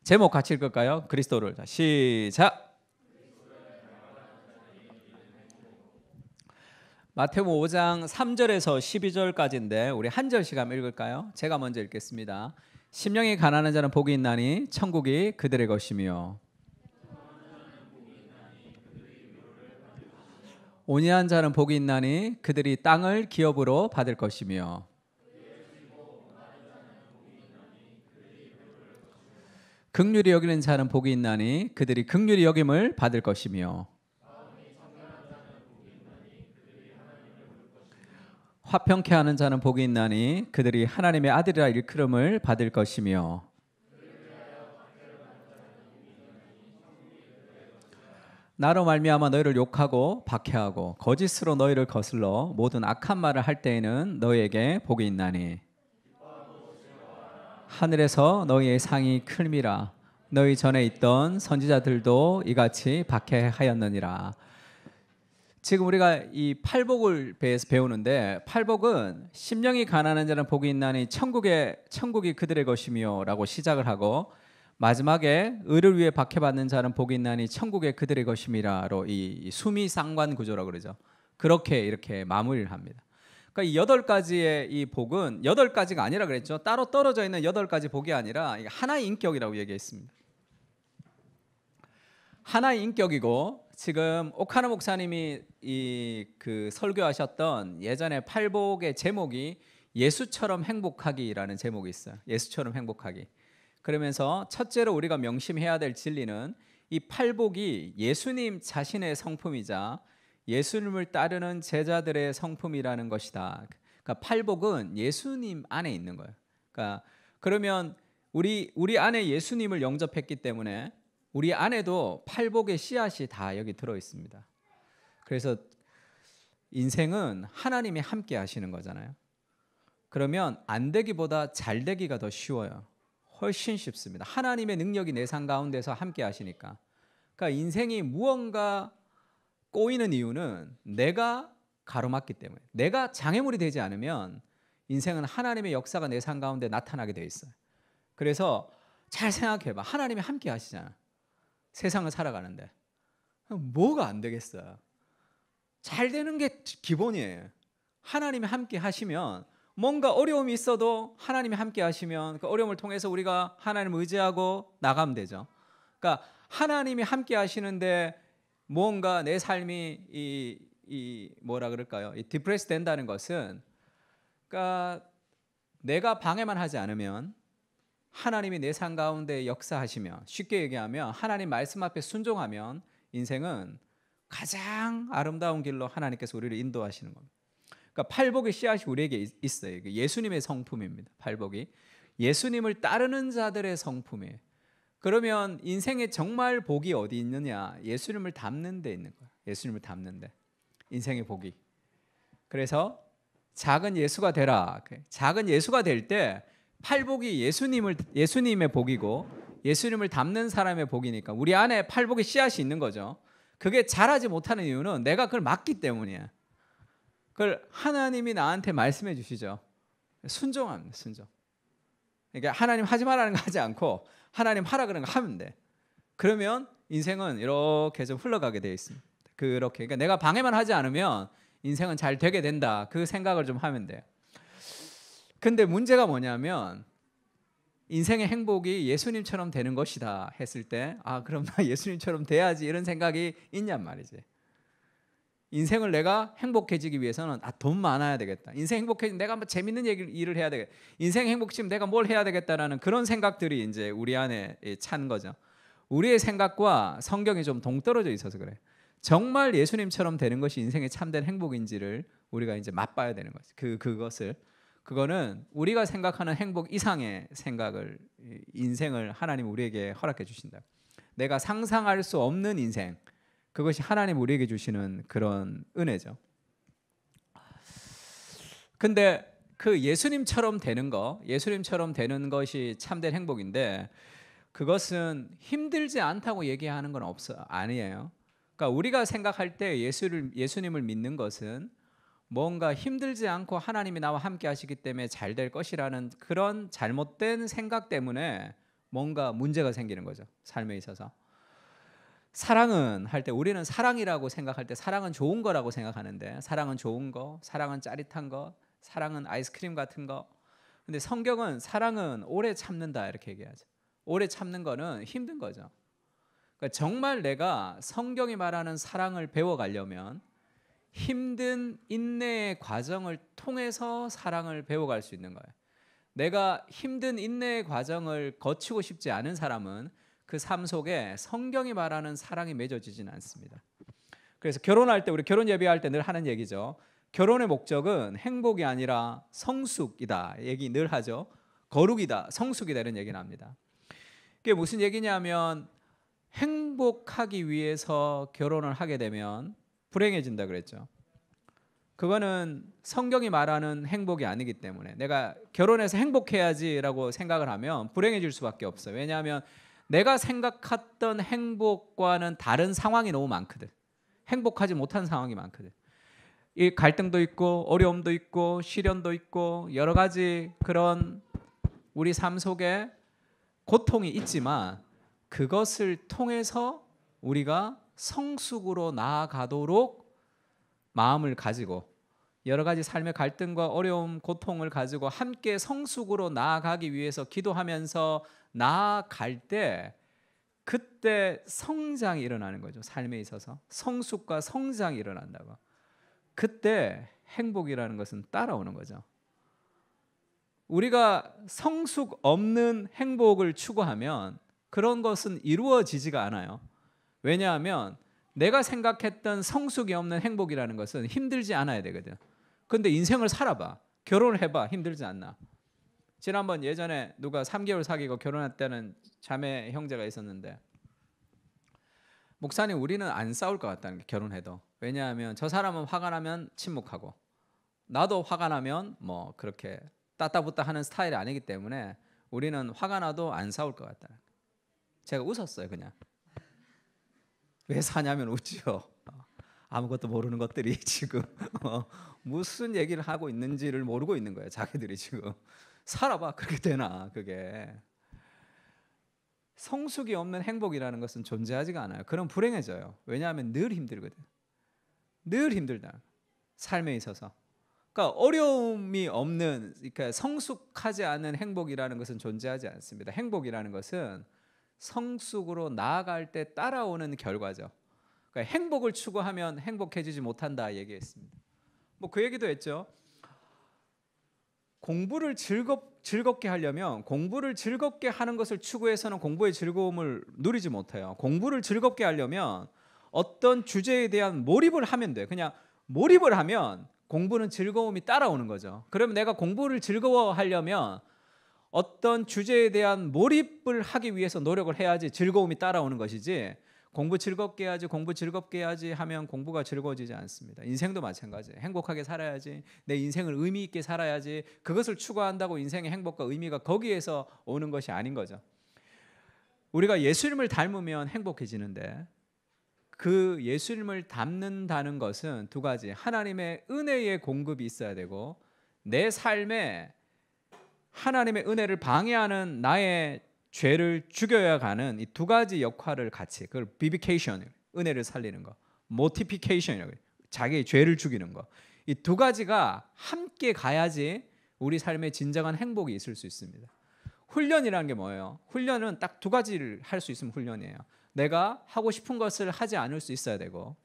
제목 같이 읽을까요? 그리스도를. 자, 시작. 마태복음 5장 3절에서 12절까지인데 우리 한 절씩 한번 읽을까요? 제가 먼저 읽겠습니다. 심령이 가난한 자는 복이 있나니 천국이 그들의 것이며 온유한 자는 복이 있나니 그들이 땅을 기업으로 받을 것이며 긍휼히 여기는 자는 복이 있나니 그들이 긍휼히 여김을 받을 것이며 화평케 하는 자는 복이 있나니 그들이 하나님의 아들이라 일컬음을 받을 것이며 나로 말미암아 너희를 욕하고 박해하고 거짓으로 너희를 거슬러 모든 악한 말을 할 때에는 너희에게 복이 있나니 하늘에서 너희의 상이 클미라. 너희 전에 있던 선지자들도 이같이 박해하였느니라. 지금 우리가 이 팔복을 배우는데, 팔복은 심령이 가난한 자는 복이 있나니 천국이 그들의 것이며 라고 시작을 하고, 마지막에 의를 위해 박해받는 자는 복이 있나니 천국이 그들의 것임이라로 이 수미상관 구조라고 그러죠. 그렇게 이렇게 마무리를 합니다. 그러니까 이 8가지의 이 복은 8가지가 아니라 그랬죠. 따로 떨어져 있는 8가지 복이 아니라 하나의 인격이라고 얘기했습니다. 하나의 인격이고, 지금 오카노 목사님이 그 설교하셨던 예전에 팔복의 제목이 예수처럼 행복하기라는 제목이 있어요. 예수처럼 행복하기. 그러면서 첫째로 우리가 명심해야 될 진리는 이 팔복이 예수님 자신의 성품이자 예수님을 따르는 제자들의 성품이라는 것이다. 그러니까 팔복은 예수님 안에 있는 거예요. 그러니까 그러면 우리 안에 예수님을 영접했기 때문에 우리 안에도 팔복의 씨앗이 다 여기 들어 있습니다. 그래서 인생은 하나님이 함께 하시는 거잖아요. 그러면 안 되기보다 잘 되기가 더 쉬워요. 훨씬 쉽습니다. 하나님의 능력이 내 삶 가운데서 함께 하시니까. 그러니까 인생이 무언가 꼬이는 이유는 내가 가로막기 때문에, 내가 장애물이 되지 않으면 인생은 하나님의 역사가 내 삶 가운데 나타나게 돼 있어요. 그래서 잘 생각해봐. 하나님이 함께 하시잖아. 세상을 살아가는데 뭐가 안 되겠어요? 잘 되는 게 기본이에요. 하나님이 함께 하시면, 뭔가 어려움이 있어도 하나님이 함께 하시면 그 어려움을 통해서 우리가 하나님을 의지하고 나가면 되죠. 그러니까 하나님이 함께 하시는데 뭔가 내 삶이 뭐라 그럴까요? 디프레스 된다는 것은, 그러니까 내가 방해만 하지 않으면, 하나님이 내 삶 가운데 역사하시면, 쉽게 얘기하면 하나님 말씀 앞에 순종하면 인생은 가장 아름다운 길로 하나님께서 우리를 인도하시는 겁니다. 그러니까 팔복의 씨앗이 우리에게 있어요. 예수님의 성품입니다. 팔복이 예수님을 따르는 자들의 성품이에요. 그러면 인생에 정말 복이 어디 있느냐? 예수님을 닮는 데 있는 거예요. 예수님을 닮는 데 인생의 복이. 그래서 작은 예수가 되라. 작은 예수가 될 때 팔복이 예수님의 복이고 예수님을 닮는 사람의 복이니까 우리 안에 팔복의 씨앗이 있는 거죠. 그게 자라지 못하는 이유는 내가 그걸 막기 때문이야. 그걸 하나님이 나한테 말씀해 주시죠. 순종합니다. 순종. 그러니까 하나님 하지 말라는 거 하지 않고 하나님 하라 그러는 거 하면 돼. 그러면 인생은 이렇게 좀 흘러가게 되어 있습니다. 그렇게. 그러니까 내가 방해만 하지 않으면 인생은 잘 되게 된다. 그 생각을 좀 하면 돼요. 근데 문제가 뭐냐면, 인생의 행복이 예수님처럼 되는 것이다 했을 때, 그럼 나 예수님처럼 돼야지, 이런 생각이 있냔 말이지. 인생을 내가 행복해지기 위해서는 돈 많아야 되겠다. 인생 행복해지면 내가 한번 재밌는 일을 해야 되겠다. 인생 행복해지면 내가 뭘 해야 되겠다라는 그런 생각들이 이제 우리 안에 찬 거죠. 우리의 생각과 성경이 좀 동떨어져 있어서 그래. 정말 예수님처럼 되는 것이 인생의 참된 행복인지를 우리가 이제 맛봐야 되는 거지. 그거는 우리가 생각하는 행복 이상의 생각을, 인생을 하나님 우리에게 허락해 주신다. 내가 상상할 수 없는 인생, 그것이 하나님 우리에게 주시는 그런 은혜죠. 근데 그 예수님처럼 되는 것이 참된 행복인데, 그것은 힘들지 않다고 얘기하는 건 아니에요. 그러니까 우리가 생각할 때 예수님을 믿는 것은 뭔가 힘들지 않고 하나님이 나와 함께 하시기 때문에 잘 될 것이라는 그런 잘못된 생각 때문에 뭔가 문제가 생기는 거죠. 삶에 있어서. 사랑은 할 때 우리는 사랑이라고 생각할 때 사랑은 좋은 거라고 생각하는데 사랑은 좋은 거, 사랑은 짜릿한 거, 사랑은 아이스크림 같은 거. 근데 성경은 사랑은 오래 참는다 이렇게 얘기하죠. 오래 참는 거는 힘든 거죠. 그러니까 정말 내가 성경이 말하는 사랑을 배워가려면 힘든 인내의 과정을 통해서 사랑을 배워갈 수 있는 거예요. 내가 힘든 인내의 과정을 거치고 싶지 않은 사람은 그 삶 속에 성경이 말하는 사랑이 맺어지지는 않습니다. 그래서 결혼할 때 우리 결혼 예배할 때 늘 하는 얘기죠. 결혼의 목적은 행복이 아니라 성숙이다 얘기 늘 하죠. 거룩이다, 성숙이다 이런 얘기는 합니다. 그게 무슨 얘기냐면 행복하기 위해서 결혼을 하게 되면 불행해진다 그랬죠. 그거는 성경이 말하는 행복이 아니기 때문에 내가 결혼해서 행복해야지라고 생각을 하면 불행해질 수밖에 없어요. 왜냐하면 내가 생각했던 행복과는 다른 상황이 너무 많거든. 행복하지 못한 상황이 많거든. 이 갈등도 있고 어려움도 있고 시련도 있고 여러 가지 그런 우리 삶 속에 고통이 있지만 그것을 통해서 우리가 성숙으로 나아가도록 마음을 가지고 여러 가지 삶의 갈등과 어려움, 고통을 가지고 함께 성숙으로 나아가기 위해서 기도하면서 나아갈 때 그때 성장이 일어나는 거죠. 삶에 있어서 성숙과 성장이 일어난다고. 그때 행복이라는 것은 따라오는 거죠. 우리가 성숙 없는 행복을 추구하면 그런 것은 이루어지지가 않아요. 왜냐하면 내가 생각했던 성숙이 없는 행복이라는 것은 힘들지 않아야 되거든. 근데 인생을 살아봐. 결혼을 해봐. 힘들지 않나. 지난번 예전에 누가 3개월 사귀고 결혼했다는 자매 형제가 있었는데 목사님 우리는 안 싸울 것 같다는 게 결혼해도. 왜냐하면 저 사람은 화가 나면 침묵하고 나도 화가 나면 뭐 그렇게 따따붙다 하는 스타일이 아니기 때문에 우리는 화가 나도 안 싸울 것 같다. 제가 웃었어요 그냥. 왜 사냐면 웃지요. 아무것도 모르는 것들이 지금 무슨 얘기를 하고 있는지를 모르고 있는 거예요. 자기들이 지금. 살아봐. 그렇게 되나 그게. 성숙이 없는 행복이라는 것은 존재하지가 않아요. 그럼 불행해져요. 왜냐하면 늘 힘들거든. 늘 힘들다. 삶에 있어서. 그러니까 어려움이 없는 그러니까 성숙하지 않은 행복이라는 것은 존재하지 않습니다. 행복이라는 것은 성숙으로 나아갈 때 따라오는 결과죠. 그러니까 행복을 추구하면 행복해지지 못한다 얘기했습니다. 뭐 그 얘기도 했죠. 공부를 즐겁게 하려면 공부를 즐겁게 하는 것을 추구해서는 공부의 즐거움을 누리지 못해요. 공부를 즐겁게 하려면 어떤 주제에 대한 몰입을 하면 돼요. 그냥 몰입을 하면 공부는 즐거움이 따라오는 거죠. 그러면 내가 공부를 즐거워하려면 어떤 주제에 대한 몰입을 하기 위해서 노력을 해야지 즐거움이 따라오는 것이지 공부 즐겁게 해야지 공부 즐겁게 해야지 하면 공부가 즐거워지지 않습니다. 인생도 마찬가지예요. 행복하게 살아야지 내 인생을 의미 있게 살아야지 그것을 추구한다고 인생의 행복과 의미가 거기에서 오는 것이 아닌 거죠. 우리가 예수님을 닮으면 행복해지는데 그 예수님을 닮는다는 것은 두 가지. 하나님의 은혜의 공급이 있어야 되고 내 삶에 하나님의 은혜를 방해하는 나의 죄를 죽여야 가는 이 두 가지 역할을 같이 그걸 비비케이션 은혜를 살리는 거, 모티피케이션이라고 해요. 자기의 죄를 죽이는 거. 이 두 가지가 함께 가야지 우리 삶에 진정한 행복이 있을 수 있습니다. 훈련이라는 게 뭐예요? 훈련은 딱 두 가지를 할 수 있으면 훈련이에요. 내가 하고 싶은 것을 하지 않을 수 있어야 되고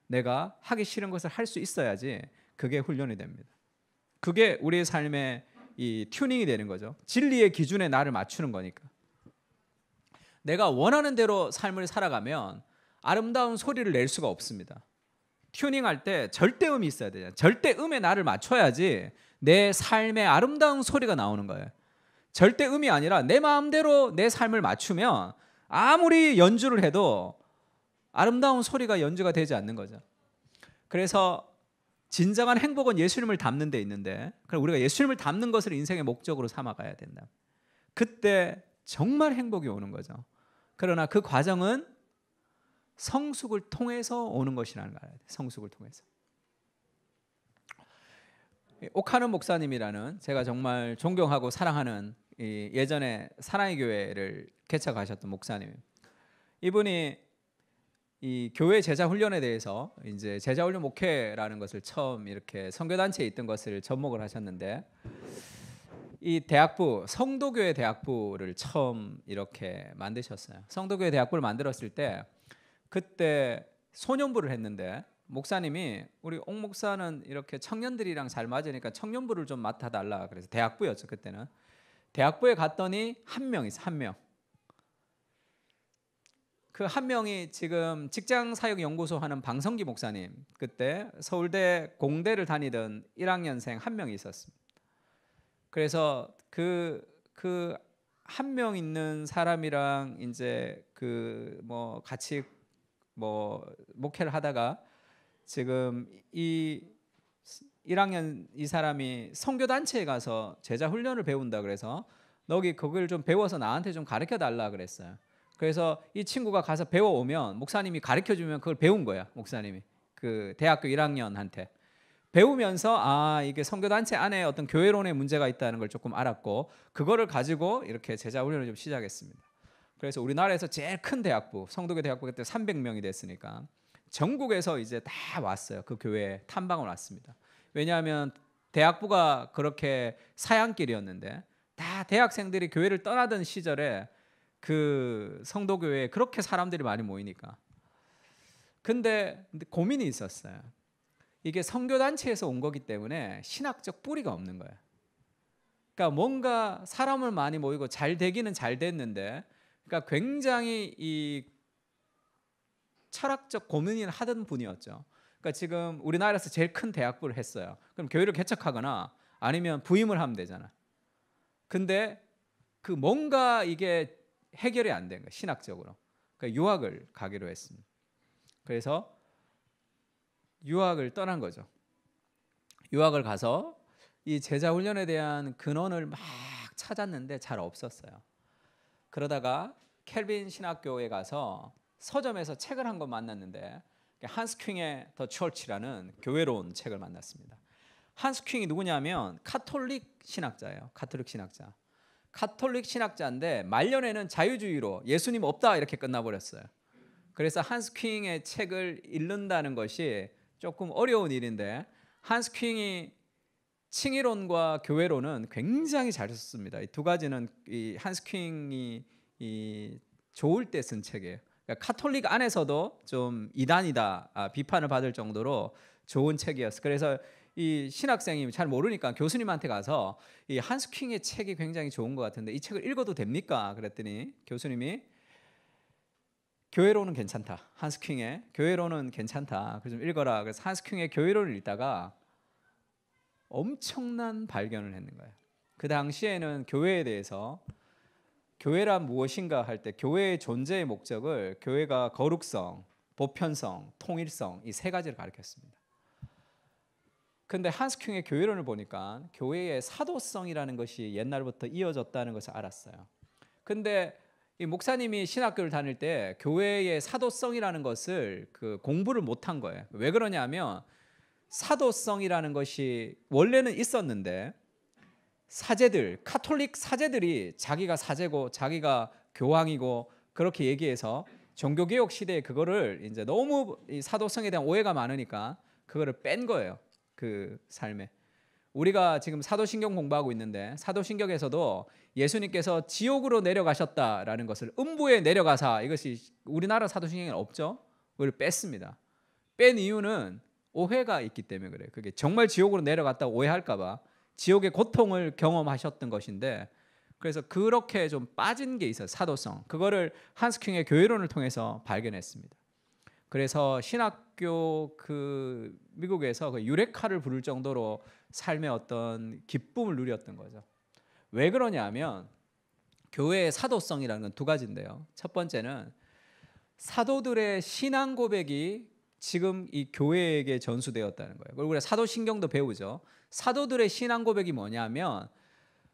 내가 하기 싫은 것을 할 수 있어야지 그게 훈련이 됩니다. 그게 우리의 삶의 이 튜닝이 되는 거죠. 진리의 기준에 나를 맞추는 거니까. 내가 원하는 대로 삶을 살아가면 아름다운 소리를 낼 수가 없습니다. 튜닝할 때 절대음이 있어야 돼요. 절대음에 나를 맞춰야지 내 삶의 아름다운 소리가 나오는 거예요. 절대음이 아니라 내 마음대로 내 삶을 맞추면 아무리 연주를 해도 아름다운 소리가 연주가 되지 않는 거죠. 그래서 진정한 행복은 예수님을 닮는 데 있는데 그럼 우리가 예수님을 닮는 것을 인생의 목적으로 삼아가야 된다. 그때 정말 행복이 오는 거죠. 그러나 그 과정은 성숙을 통해서 오는 것이라는 걸 알아야 돼요. 성숙을 통해서. 오카는 목사님이라는 제가 정말 존경하고 사랑하는 예전에 사랑의 교회를 개척하셨던 목사님. 이분이 이 교회 제자 훈련에 대해서 이제 제자 훈련 목회라는 것을 처음 이렇게 선교단체에 있던 것을 접목을 하셨는데, 이 대학부, 성도교회 대학부를 처음 이렇게 만드셨어요. 성도교회 대학부를 만들었을 때 그때 소년부를 했는데, 목사님이 우리 옥 목사는 이렇게 청년들이랑 잘 맞으니까 청년부를 좀 맡아달라 그래서 대학부였죠. 그때는 대학부에 갔더니 한 명 있어. 한 명. 그 한 명이 지금 직장사역연구소 하는 방성기 목사님, 그때 서울대 공대를 다니던 1학년생 한 명이 있었습니다. 그래서 그 한 명 있는 사람이랑 이제 그 뭐 같이 뭐 목회를 하다가 지금 이 1학년 이 사람이 선교단체에 가서 제자 훈련을 배운다 그래서 너기 그걸 좀 배워서 나한테 좀 가르쳐 달라 그랬어요. 그래서 이 친구가 가서 배워오면 목사님이 가르쳐 주면 그걸 배운 거야. 목사님이 그 대학교 1학년한테 배우면서 아, 이게 선교단체 안에 어떤 교회론의 문제가 있다는 걸 조금 알았고, 그거를 가지고 이렇게 제자 훈련을 좀 시작했습니다. 그래서 우리나라에서 제일 큰 대학부, 성도교 대학부 그때 300명이 됐으니까 전국에서 이제 다 왔어요. 그 교회에 탐방을 왔습니다. 왜냐하면 대학부가 그렇게 사양길이었는데 다 대학생들이 교회를 떠나던 시절에 그 성도교회에 그렇게 사람들이 많이 모이니까. 근데 고민이 있었어요. 이게 선교단체에서 온 거기 때문에 신학적 뿌리가 없는 거예요. 그러니까 뭔가 사람을 많이 모이고 잘 되기는 잘 됐는데, 그러니까 굉장히 이 철학적 고민을 하던 분이었죠. 그러니까 지금 우리나라에서 제일 큰 대학부를 했어요. 그럼 교회를 개척하거나 아니면 부임을 하면 되잖아. 근데 그 뭔가 이게 해결이 안 된 거예요. 신학적으로. 그러니까 유학을 가기로 했습니다. 그래서 유학을 떠난 거죠. 유학을 가서 이 제자 훈련에 대한 근원을 막 찾았는데 잘 없었어요. 그러다가 켈빈 신학교에 가서 서점에서 책을 한 권 만났는데 한스 퀸의 더 처치라는 교회론 책을 만났습니다. 한스 퀸이 누구냐면 카톨릭 신학자예요. 카톨릭 신학자. 카톨릭 신학자인데 말년에는 자유주의로 예수님 없다 이렇게 끝나버렸어요. 그래서 한스 퀸의 책을 읽는다는 것이 조금 어려운 일인데, 한스 퀸이 칭의론과 교회론은 굉장히 잘 썼습니다. 이 두 가지는 이 한스 퀸이 이 좋을 때 쓴 책이에요. 그러니까 카톨릭 안에서도 좀 이단이다 비판을 받을 정도로 좋은 책이었어요. 그래서 이 신학생이 잘 모르니까 교수님한테 가서 이 한스 퀸의 책이 굉장히 좋은 것 같은데 이 책을 읽어도 됩니까? 그랬더니 교수님이 교회론은 괜찮다. 한스 퀸의 교회론은 괜찮다. 그래서 좀 읽어라. 그래서 한스 퀸의 교회론을 읽다가 엄청난 발견을 했는 거예요. 그 당시에는 교회에 대해서 교회란 무엇인가 할 때 교회의 존재의 목적을 교회가 거룩성, 보편성, 통일성 이 세 가지를 가르쳤습니다. 근데 한스 퀸의 교회론을 보니까 교회의 사도성이라는 것이 옛날부터 이어졌다는 것을 알았어요. 근데 이 목사님이 신학교를 다닐 때 교회의 사도성이라는 것을 그 공부를 못한 거예요. 왜 그러냐면 사도성이라는 것이 원래는 있었는데 사제들, 카톨릭 사제들이 자기가 사제고 자기가 교황이고 그렇게 얘기해서 종교개혁 시대에 그거를 이제 너무 이 사도성에 대한 오해가 많으니까 그거를 뺀 거예요. 그 삶에. 우리가 지금 사도신경 공부하고 있는데 사도신경에서도 예수님께서 지옥으로 내려가셨다라는 것을 음부에 내려가사, 이것이 우리나라 사도신경에는 없죠. 그걸 뺐습니다. 뺀 이유는 오해가 있기 때문에 그래요. 그게 정말 지옥으로 내려갔다고 오해할까 봐. 지옥의 고통을 경험하셨던 것인데, 그래서 그렇게 좀 빠진 게 있어요. 사도성. 그거를 한스 퀸의 교회론을 통해서 발견했습니다. 그래서 신학교 그 미국에서 그 유레카를 부를 정도로 삶의 어떤 기쁨을 누렸던 거죠. 왜 그러냐면 교회의 사도성이라는 건 두 가지인데요. 첫 번째는 사도들의 신앙 고백이 지금 이 교회에게 전수되었다는 거예요. 그리고 우리가 사도신경도 배우죠. 사도들의 신앙 고백이 뭐냐면,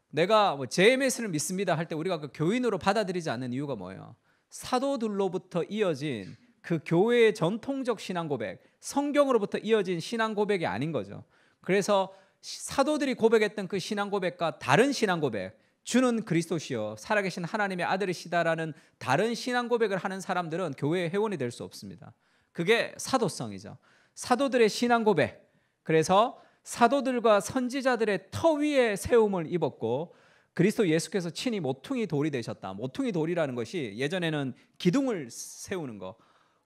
내가 뭐 JMS를 믿습니다 할 때 우리가 그 교인으로 받아들이지 않는 이유가 뭐예요? 사도들로부터 이어진 그 교회의 전통적 신앙 고백, 성경으로부터 이어진 신앙 고백이 아닌 거죠. 그래서 사도들이 고백했던 그 신앙 고백과 다른 신앙 고백, 주는 그리스도시요 살아계신 하나님의 아들이시다라는 다른 신앙 고백을 하는 사람들은 교회의 회원이 될 수 없습니다. 그게 사도성이죠. 사도들의 신앙 고백. 그래서 사도들과 선지자들의 터 위에 세움을 입었고 그리스도 예수께서 친히 모퉁이 돌이 되셨다. 모퉁이 돌이라는 것이 예전에는 기둥을 세우는 거,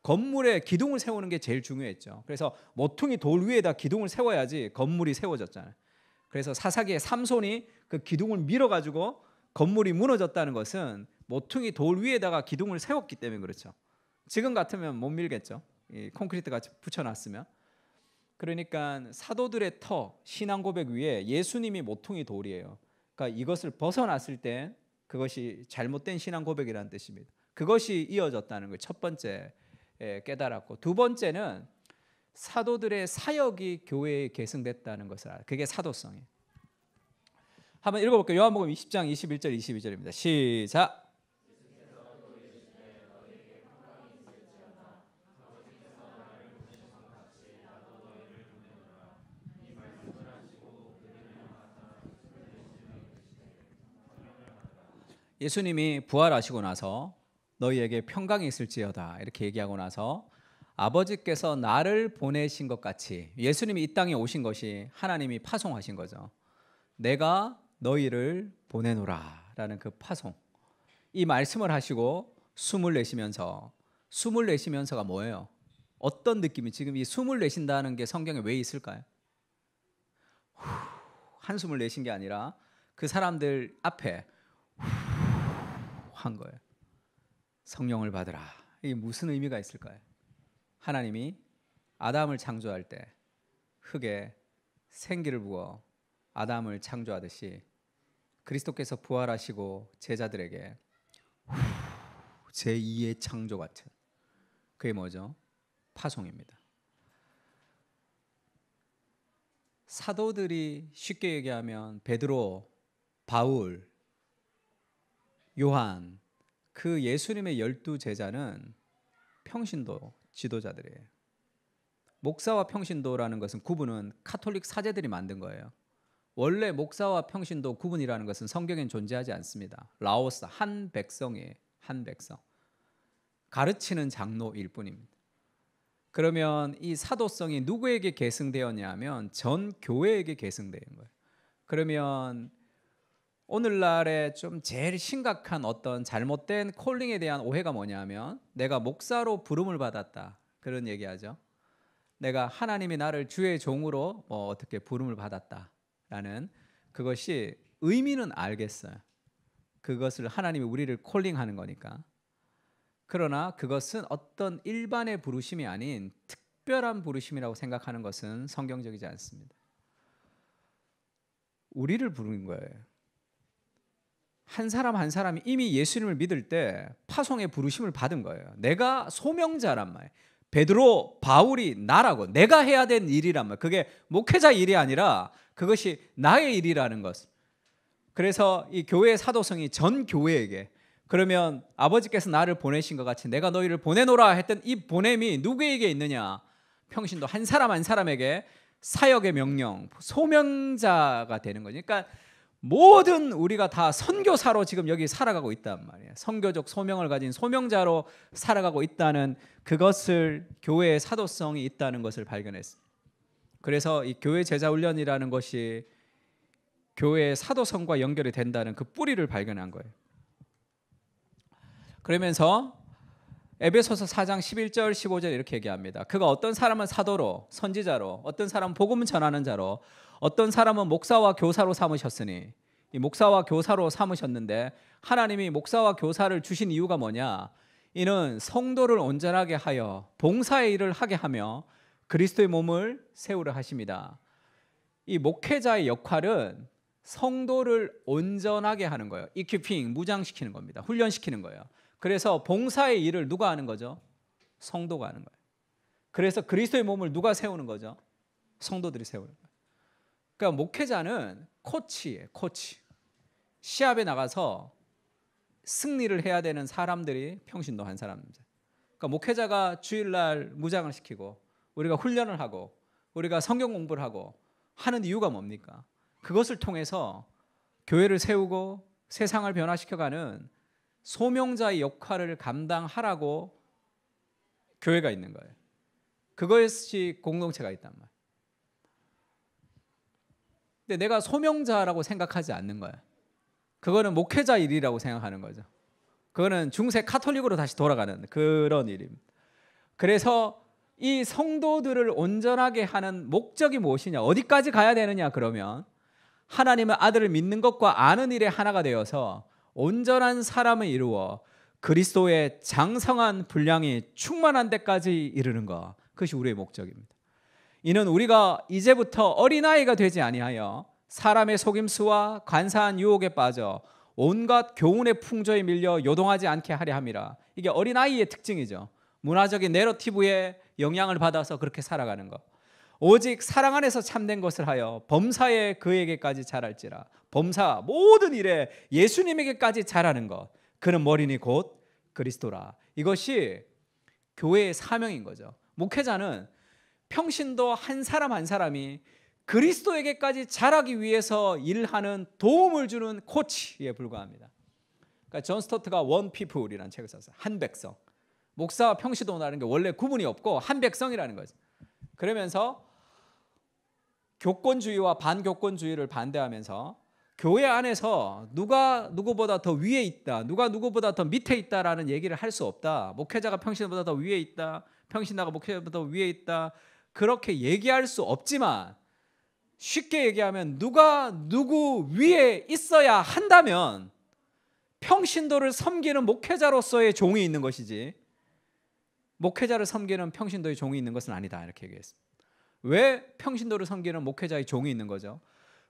건물에 기둥을 세우는 게 제일 중요했죠. 그래서 모퉁이 돌 위에다 기둥을 세워야지 건물이 세워졌잖아요. 그래서 사사기에 삼손이 그 기둥을 밀어가지고 건물이 무너졌다는 것은 모퉁이 돌 위에다가 기둥을 세웠기 때문에 그렇죠. 지금 같으면 못 밀겠죠. 이 콘크리트 같이 붙여놨으면. 그러니까 사도들의 터, 신앙 고백 위에 예수님이 모퉁이 돌이에요. 그러니까 이것을 벗어났을 때 그것이 잘못된 신앙 고백이라는 뜻입니다. 그것이 이어졌다는 걸 첫 번째 깨달았고, 두 번째는 사도들의 사역이 교회에 계승됐다는 것을 알아요. 그게 사도성이에요. 한번 읽어볼게요. 요한복음 20장 21절 22절입니다. 시작. 예수님이 부활하시고 나서 너희에게 평강이 있을지어다 이렇게 얘기하고 나서 아버지께서 나를 보내신 것 같이, 예수님이 이 땅에 오신 것이 하나님이 파송하신 거죠. 내가 너희를 보내노라 라는 그 파송, 이 말씀을 하시고 숨을 내쉬면서가 뭐예요? 어떤 느낌이, 지금 이 숨을 내쉰다는 게 성경에 왜 있을까요? 한숨을 내쉰 게 아니라 그 사람들 앞에 한 거예요. 성령을 받으라. 이게 무슨 의미가 있을까요? 하나님이 아담을 창조할 때 흙에 생기를 부어 아담을 창조하듯이 그리스도께서 부활하시고 제자들에게 제2의 창조 같은, 그게 뭐죠? 파송입니다. 사도들이 쉽게 얘기하면 베드로, 바울, 요한, 그 예수님의 12제자는 평신도 지도자들이에요. 목사와 평신도라는 것은 구분은 카톨릭 사제들이 만든 거예요. 원래 목사와 평신도 구분이라는 것은 성경엔 존재하지 않습니다. 라오스 한 백성이에요. 한 백성. 가르치는 장로일 뿐입니다. 그러면 이 사도성이 누구에게 계승되었냐면 전 교회에게 계승된 거예요. 그러면 오늘날에 좀 제일 심각한 어떤 잘못된 콜링에 대한 오해가 뭐냐면 내가 목사로 부름을 받았다 그런 얘기하죠. 내가 하나님이 나를 주의 종으로 어떻게 부름을 받았다라는, 그것이 의미는 알겠어요. 그것을 하나님이 우리를 콜링하는 거니까. 그러나 그것은 어떤 일반의 부르심이 아닌 특별한 부르심이라고 생각하는 것은 성경적이지 않습니다. 우리를 부르는 거예요. 한 사람 한 사람이 이미 예수님을 믿을 때 파송의 부르심을 받은 거예요. 내가 소명자란 말이에요. 베드로, 바울이 나라고, 내가 해야 될 일이란 말이에요. 그게 목회자 일이 아니라 그것이 나의 일이라는 것. 그래서 이 교회의 사도성이 전 교회에게, 그러면 아버지께서 나를 보내신 것 같이 내가 너희를 보내노라 했던 이 보냄이 누구에게 있느냐? 평신도 한 사람 한 사람에게 사역의 명령, 소명자가 되는 거죠. 그러니까 모든 우리가 다 선교사로 지금 여기 살아가고 있단 말이에요. 선교적 소명을 가진 소명자로 살아가고 있다는 그것을, 교회의 사도성이 있다는 것을 발견했습니다. 그래서 이 교회 제자 훈련이라는 것이 교회의 사도성과 연결이 된다는 그 뿌리를 발견한 거예요. 그러면서 에베소서 4장 11절 15절 이렇게 얘기합니다. 그가 어떤 사람은 사도로, 선지자로, 어떤 사람은 복음 전하는 자로, 어떤 사람은 목사와 교사로 삼으셨으니, 이 목사와 교사로 삼으셨는데 하나님이 목사와 교사를 주신 이유가 뭐냐? 이는 성도를 온전하게 하여 봉사의 일을 하게 하며 그리스도의 몸을 세우려 하십니다. 이 목회자의 역할은 성도를 온전하게 하는 거예요. 이퀴핑, 무장시키는 겁니다. 훈련시키는 거예요. 그래서 봉사의 일을 누가 하는 거죠? 성도가 하는 거예요. 그래서 그리스도의 몸을 누가 세우는 거죠? 성도들이 세우는 거예요. 그러니까 목회자는 코치예요. 코치. 시합에 나가서 승리를 해야 되는 사람들이 평신도 한 사람입니다. 그러니까 목회자가 주일날 무장을 시키고 우리가 훈련을 하고 우리가 성경 공부를 하고 하는 이유가 뭡니까? 그것을 통해서 교회를 세우고 세상을 변화시켜가는 소명자의 역할을 감당하라고 교회가 있는 거예요. 그것이 공동체가 있단 말이에요. 근데 내가 소명자라고 생각하지 않는 거예요. 그거는 목회자 일이라고 생각하는 거죠. 그거는 중세 카톨릭으로 다시 돌아가는 그런 일입니다. 그래서 이 성도들을 온전하게 하는 목적이 무엇이냐, 어디까지 가야 되느냐, 그러면 하나님의 아들을 믿는 것과 아는 일에 하나가 되어서 온전한 사람을 이루어 그리스도의 장성한 분량이 충만한 데까지 이르는 것, 그것이 우리의 목적입니다. 이는 우리가 이제부터 어린아이가 되지 아니하여 사람의 속임수와 간사한 유혹에 빠져 온갖 교훈의 풍조에 밀려 요동하지 않게 하려 함이라. 이게 어린아이의 특징이죠. 문화적인 내러티브에 영향을 받아서 그렇게 살아가는 것. 오직 사랑 안에서 참된 것을 하여 범사에 그에게까지 자랄지라. 범사 모든 일에 예수님에게까지 자라는 것. 그는 머리니 곧 그리스도라. 이것이 교회의 사명인 거죠. 목회자는 평신도 한 사람 한 사람이 그리스도에게까지 자라기 위해서 일하는, 도움을 주는 코치에 불과합니다. 그러니까 존 스토트가 원 피플이라는 책을 썼어요. 한 백성. 목사와 평신도라는 게 원래 구분이 없고 한 백성이라는 거죠. 그러면서 교권주의와 반교권주의를 반대하면서 교회 안에서 누가 누구보다 더 위에 있다, 누가 누구보다 더 밑에 있다라는 얘기를 할 수 없다. 목회자가 평신도보다 더 위에 있다, 평신도가 목회자보다 더 위에 있다, 그렇게 얘기할 수 없지만 쉽게 얘기하면 누가 누구 위에 있어야 한다면 평신도를 섬기는 목회자로서의 종이 있는 것이지 목회자를 섬기는 평신도의 종이 있는 것은 아니다, 이렇게 얘기했습니다. 왜 평신도를 섬기는 목회자의 종이 있는 거죠?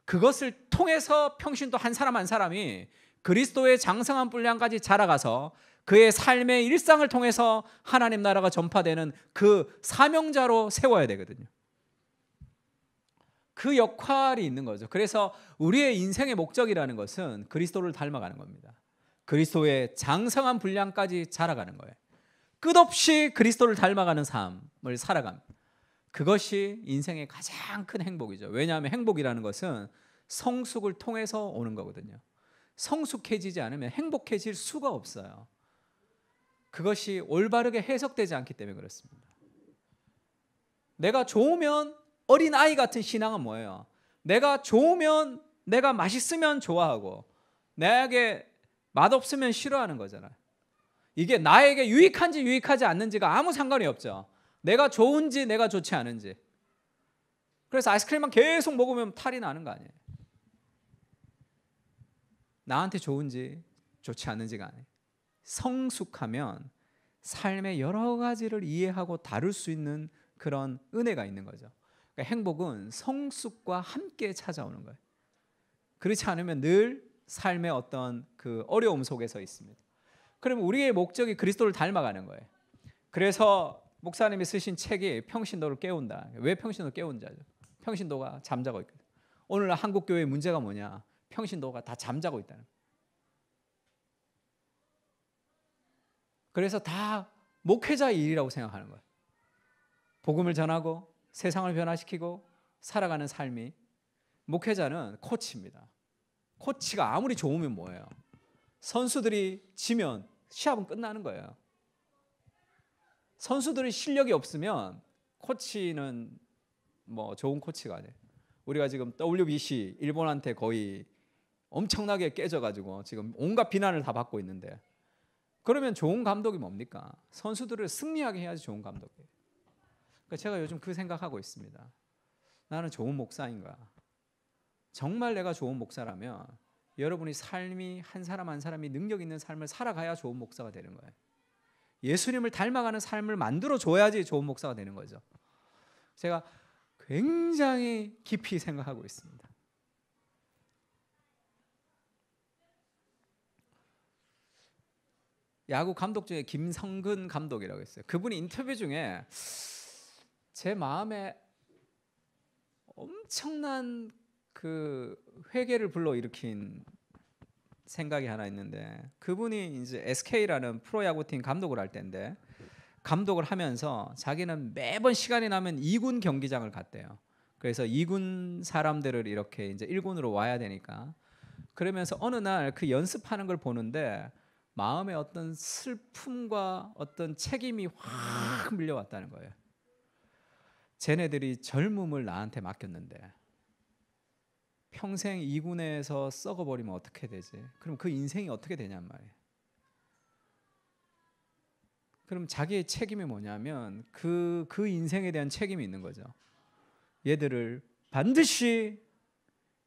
그것을 통해서 평신도 한 사람 한 사람이 그리스도의 장성한 분량까지 자라가서 그의 삶의 일상을 통해서 하나님 나라가 전파되는 그 사명자로 세워야 되거든요. 그 역할이 있는 거죠. 그래서 우리의 인생의 목적이라는 것은 그리스도를 닮아가는 겁니다. 그리스도의 장성한 분량까지 자라가는 거예요. 끝없이 그리스도를 닮아가는 삶을 살아갑니다. 그것이 인생의 가장 큰 행복이죠. 왜냐하면 행복이라는 것은 성숙을 통해서 오는 거거든요. 성숙해지지 않으면 행복해질 수가 없어요. 그것이 올바르게 해석되지 않기 때문에 그렇습니다. 내가 좋으면, 어린아이 같은 신앙은 뭐예요? 내가 좋으면, 내가 맛있으면 좋아하고 내게 맛없으면 싫어하는 거잖아요. 이게 나에게 유익한지 유익하지 않는지가 아무 상관이 없죠. 내가 좋은지 내가 좋지 않은지. 그래서 아이스크림만 계속 먹으면 탈이 나는 거 아니에요. 나한테 좋은지 좋지 않은지가 아니에요. 성숙하면 삶의 여러 가지를 이해하고 다룰 수 있는 그런 은혜가 있는 거죠. 그러니까 행복은 성숙과 함께 찾아오는 거예요. 그렇지 않으면 늘 삶의 어떤 그 어려움 속에서 있습니다. 그러면 우리의 목적이 그리스도를 닮아가는 거예요. 그래서 목사님이 쓰신 책이 평신도를 깨운다. 왜 평신도를 깨운다죠? 평신도가 잠자고 있거든요. 오늘날 한국 교회의 문제가 뭐냐? 평신도가 다 잠자고 있다는 거예요. 그래서 다 목회자의 일이라고 생각하는 거예요. 복음을 전하고 세상을 변화시키고 살아가는 삶이. 목회자는 코치입니다. 코치가 아무리 좋으면 뭐예요? 선수들이 지면 시합은 끝나는 거예요. 선수들이 실력이 없으면 코치는 뭐 좋은 코치가 아니에요. 우리가 지금 WBC 일본한테 거의 엄청나게 깨져가지고 지금 온갖 비난을 다 받고 있는데, 그러면 좋은 감독이 뭡니까? 선수들을 승리하게 해야지 좋은 감독이에요. 그러니까 제가 요즘 그 생각하고 있습니다. 나는 좋은 목사인가? 정말 내가 좋은 목사라면 여러분이 삶이 한 사람 한 사람이 능력 있는 삶을 살아가야 좋은 목사가 되는 거예요. 예수님을 닮아가는 삶을 만들어 줘야지 좋은 목사가 되는 거죠. 제가 굉장히 깊이 생각하고 있습니다. 야구 감독 중에 김성근 감독이라고 있어요. 그분이 인터뷰 중에 제 마음에 엄청난 그 회개를 불러일으킨 생각이 하나 있는데, 그분이 이제 SK라는 프로야구팀 감독을 할 때인데, 감독을 하면서 자기는 매번 시간이 나면 2군 경기장을 갔대요. 그래서 2군 사람들을 이렇게 이제 1군으로 와야 되니까 그러면서 어느 날 그 연습하는 걸 보는데 마음에 어떤 슬픔과 어떤 책임이 확 밀려왔다는 거예요. 쟤네들이 젊음을 나한테 맡겼는데 평생 이 군에서 썩어버리면 어떻게 되지? 그럼 그 인생이 어떻게 되냔 말이에요. 그럼 자기의 책임이 뭐냐면 그 인생에 대한 책임이 있는 거죠. 얘들을 반드시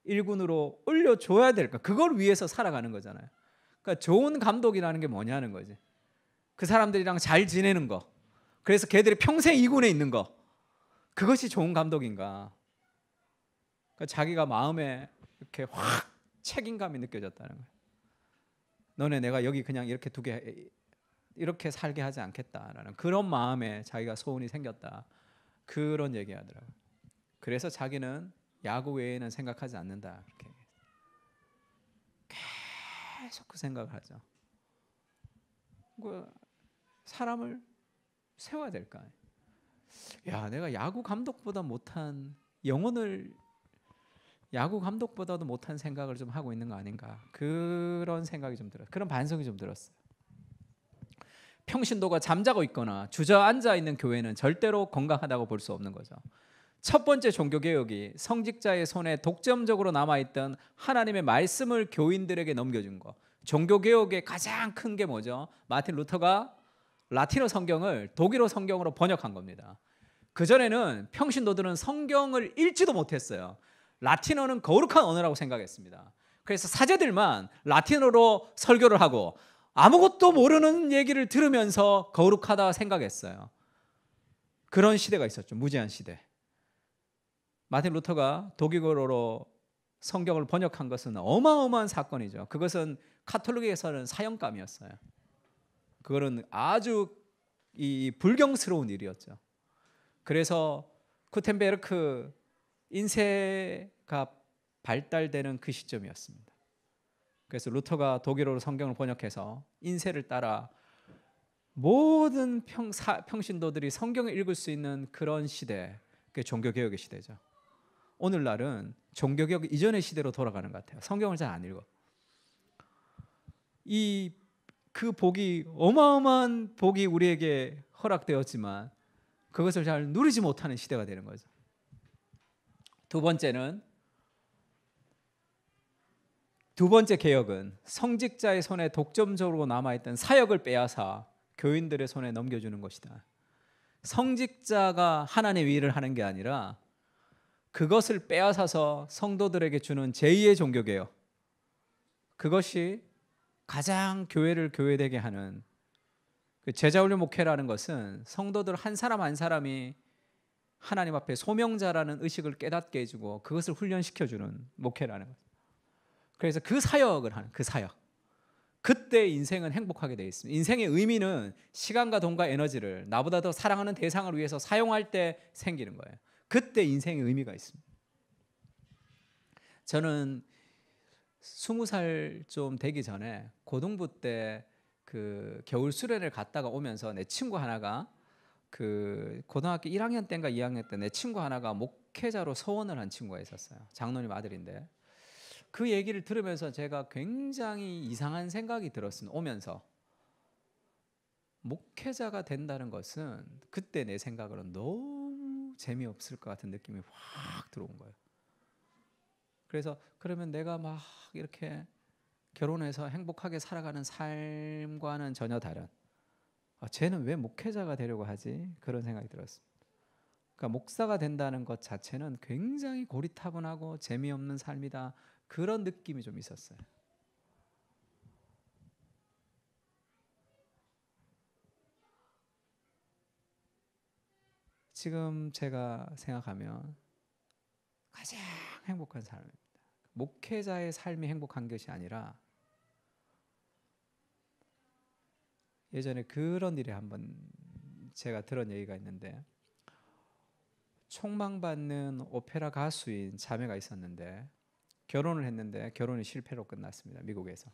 1군으로 올려줘야 될까? 그걸 위해서 살아가는 거잖아요. 그러니까 좋은 감독이라는 게 뭐냐는 거지. 그 사람들이랑 잘 지내는 거. 그래서 걔들이 평생 2군에 있는 거. 그것이 좋은 감독인가? 그러니까 자기가 마음에 이렇게 확 책임감이 느껴졌다는 거예요. 너네 내가 여기 그냥 이렇게 두게 이렇게 살게 하지 않겠다라는 그런 마음에 자기가 소원이 생겼다. 그런 얘기하더라고요. 그래서 자기는 야구 외에는 생각하지 않는다. 이렇게 계속 그 생각을 하죠. 사람을 세워야 될까? 야, 내가 야구 감독보다 못한 영혼을 야구 감독보다도 못한 생각을 좀 하고 있는 거 아닌가? 그런 생각이 좀 들어요. 그런 반성이 좀 들었어요. 평신도가 잠자고 있거나 주저앉아 있는 교회는 절대로 건강하다고 볼 수 없는 거죠. 첫 번째 종교개혁이 성직자의 손에 독점적으로 남아있던 하나님의 말씀을 교인들에게 넘겨준 거. 종교개혁의 가장 큰 게 뭐죠? 마틴 루터가 라틴어 성경을 독일어 성경으로 번역한 겁니다. 그전에는 평신도들은 성경을 읽지도 못했어요. 라틴어는 거룩한 언어라고 생각했습니다. 그래서 사제들만 라틴어로 설교를 하고 아무것도 모르는 얘기를 들으면서 거룩하다 생각했어요. 그런 시대가 있었죠. 무제한 시대. 마틴 루터가 독일어로 성경을 번역한 것은 어마어마한 사건이죠. 그것은 카톨릭에서는 사형감이었어요. 그거는 아주 불경스러운 일이었죠. 그래서 구텐베르크 인쇄가 발달되는 그 시점이었습니다. 그래서 루터가 독일어로 성경을 번역해서 인쇄를 따라 모든 평신도들이 성경을 읽을 수 있는 그런 시대, 그게 종교개혁의 시대죠. 오늘날은 종교개혁 이전의 시대로 돌아가는 것 같아요. 성경을 잘 안 읽어. 그 복이 어마어마한 복이 우리에게 허락되었지만 그것을 잘 누리지 못하는 시대가 되는 거죠. 두 번째 개혁은 성직자의 손에 독점적으로 남아있던 사역을 빼앗아 교인들의 손에 넘겨주는 것이다. 성직자가 하나님의 일을 하는 게 아니라 그것을 빼앗아서 성도들에게 주는 제2의 종교개혁, 그것이 가장 교회를 교회되게 하는 그 제자훈련 목회라는 것은 성도들 한 사람 한 사람이 하나님 앞에 소명자라는 의식을 깨닫게 해주고 그것을 훈련시켜주는 목회라는 거죠. 그래서 그 사역을 하는 그 사역, 그때 인생은 행복하게 되어 있습니다. 인생의 의미는 시간과 돈과 에너지를 나보다 더 사랑하는 대상을 위해서 사용할 때 생기는 거예요. 그때 인생의 의미가 있습니다. 저는 20살 좀 되기 전에 고등부 때 그 겨울 수련회를 갔다가 오면서 내 친구 하나가 그 고등학교 1학년 때인가 2학년 때 내 친구 하나가 목회자로 서원을 한 친구가 있었어요. 장로님 아들인데 그 얘기를 들으면서 제가 굉장히 이상한 생각이 들었습니다. 오면서 목회자가 된다는 것은 그때 내 생각으로는 너무 재미없을 것 같은 느낌이 확 들어온 거예요. 그래서 그러면 내가 막 이렇게 결혼해서 행복하게 살아가는 삶과는 전혀 다른, 쟤는 왜 목회자가 되려고 하지? 그런 생각이 들었습니다. 그러니까 목사가 된다는 것 자체는 굉장히 고리타분하고 재미없는 삶이다. 그런 느낌이 좀 있었어요. 지금 제가 생각하면 가장 행복한 삶입니다. 목회자의 삶이 행복한 것이 아니라 예전에 그런 일에 한번 제가 들은 얘기가 있는데 총망받는 오페라 가수인 자매가 있었는데 결혼을 했는데 결혼이 실패로 끝났습니다. 미국에서.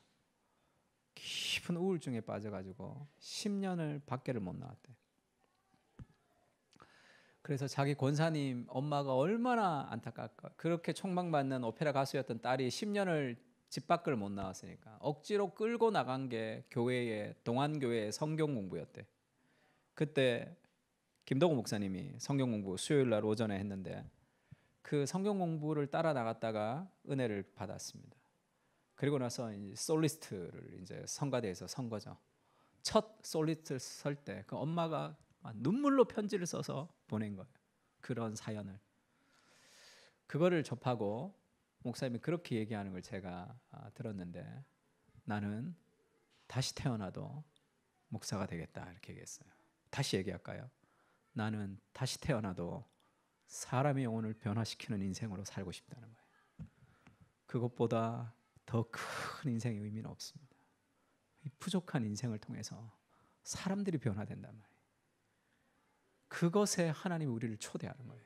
깊은 우울증에 빠져가지고 10년을 밖에를 못 나왔대요. 그래서 자기 권사님 엄마가 얼마나 안타까울까. 그렇게 총망받는 오페라 가수였던 딸이 10년을 집 밖을 못 나왔으니까 억지로 끌고 나간 게 교회의 동안교회의 성경 공부였대. 그때 김덕우 목사님이 성경 공부 수요일 날 오전에 했는데 그 성경 공부를 따라 나갔다가 은혜를 받았습니다. 그리고 나서 이제 솔리스트를 이제 성가대에서 선 거죠. 첫 솔리스트를 설 때 그 엄마가 눈물로 편지를 써서 보낸 거예요. 그런 사연을. 그거를 접하고 목사님이 그렇게 얘기하는 걸 제가 들었는데 나는 다시 태어나도 목사가 되겠다 이렇게 얘기했어요. 다시 얘기할까요? 나는 다시 태어나도 사람의 영혼을 변화시키는 인생으로 살고 싶다는 거예요. 그것보다 더 큰 인생의 의미는 없습니다. 이 부족한 인생을 통해서 사람들이 변화된단 말이에요. 그것에 하나님이 우리를 초대하는 거예요.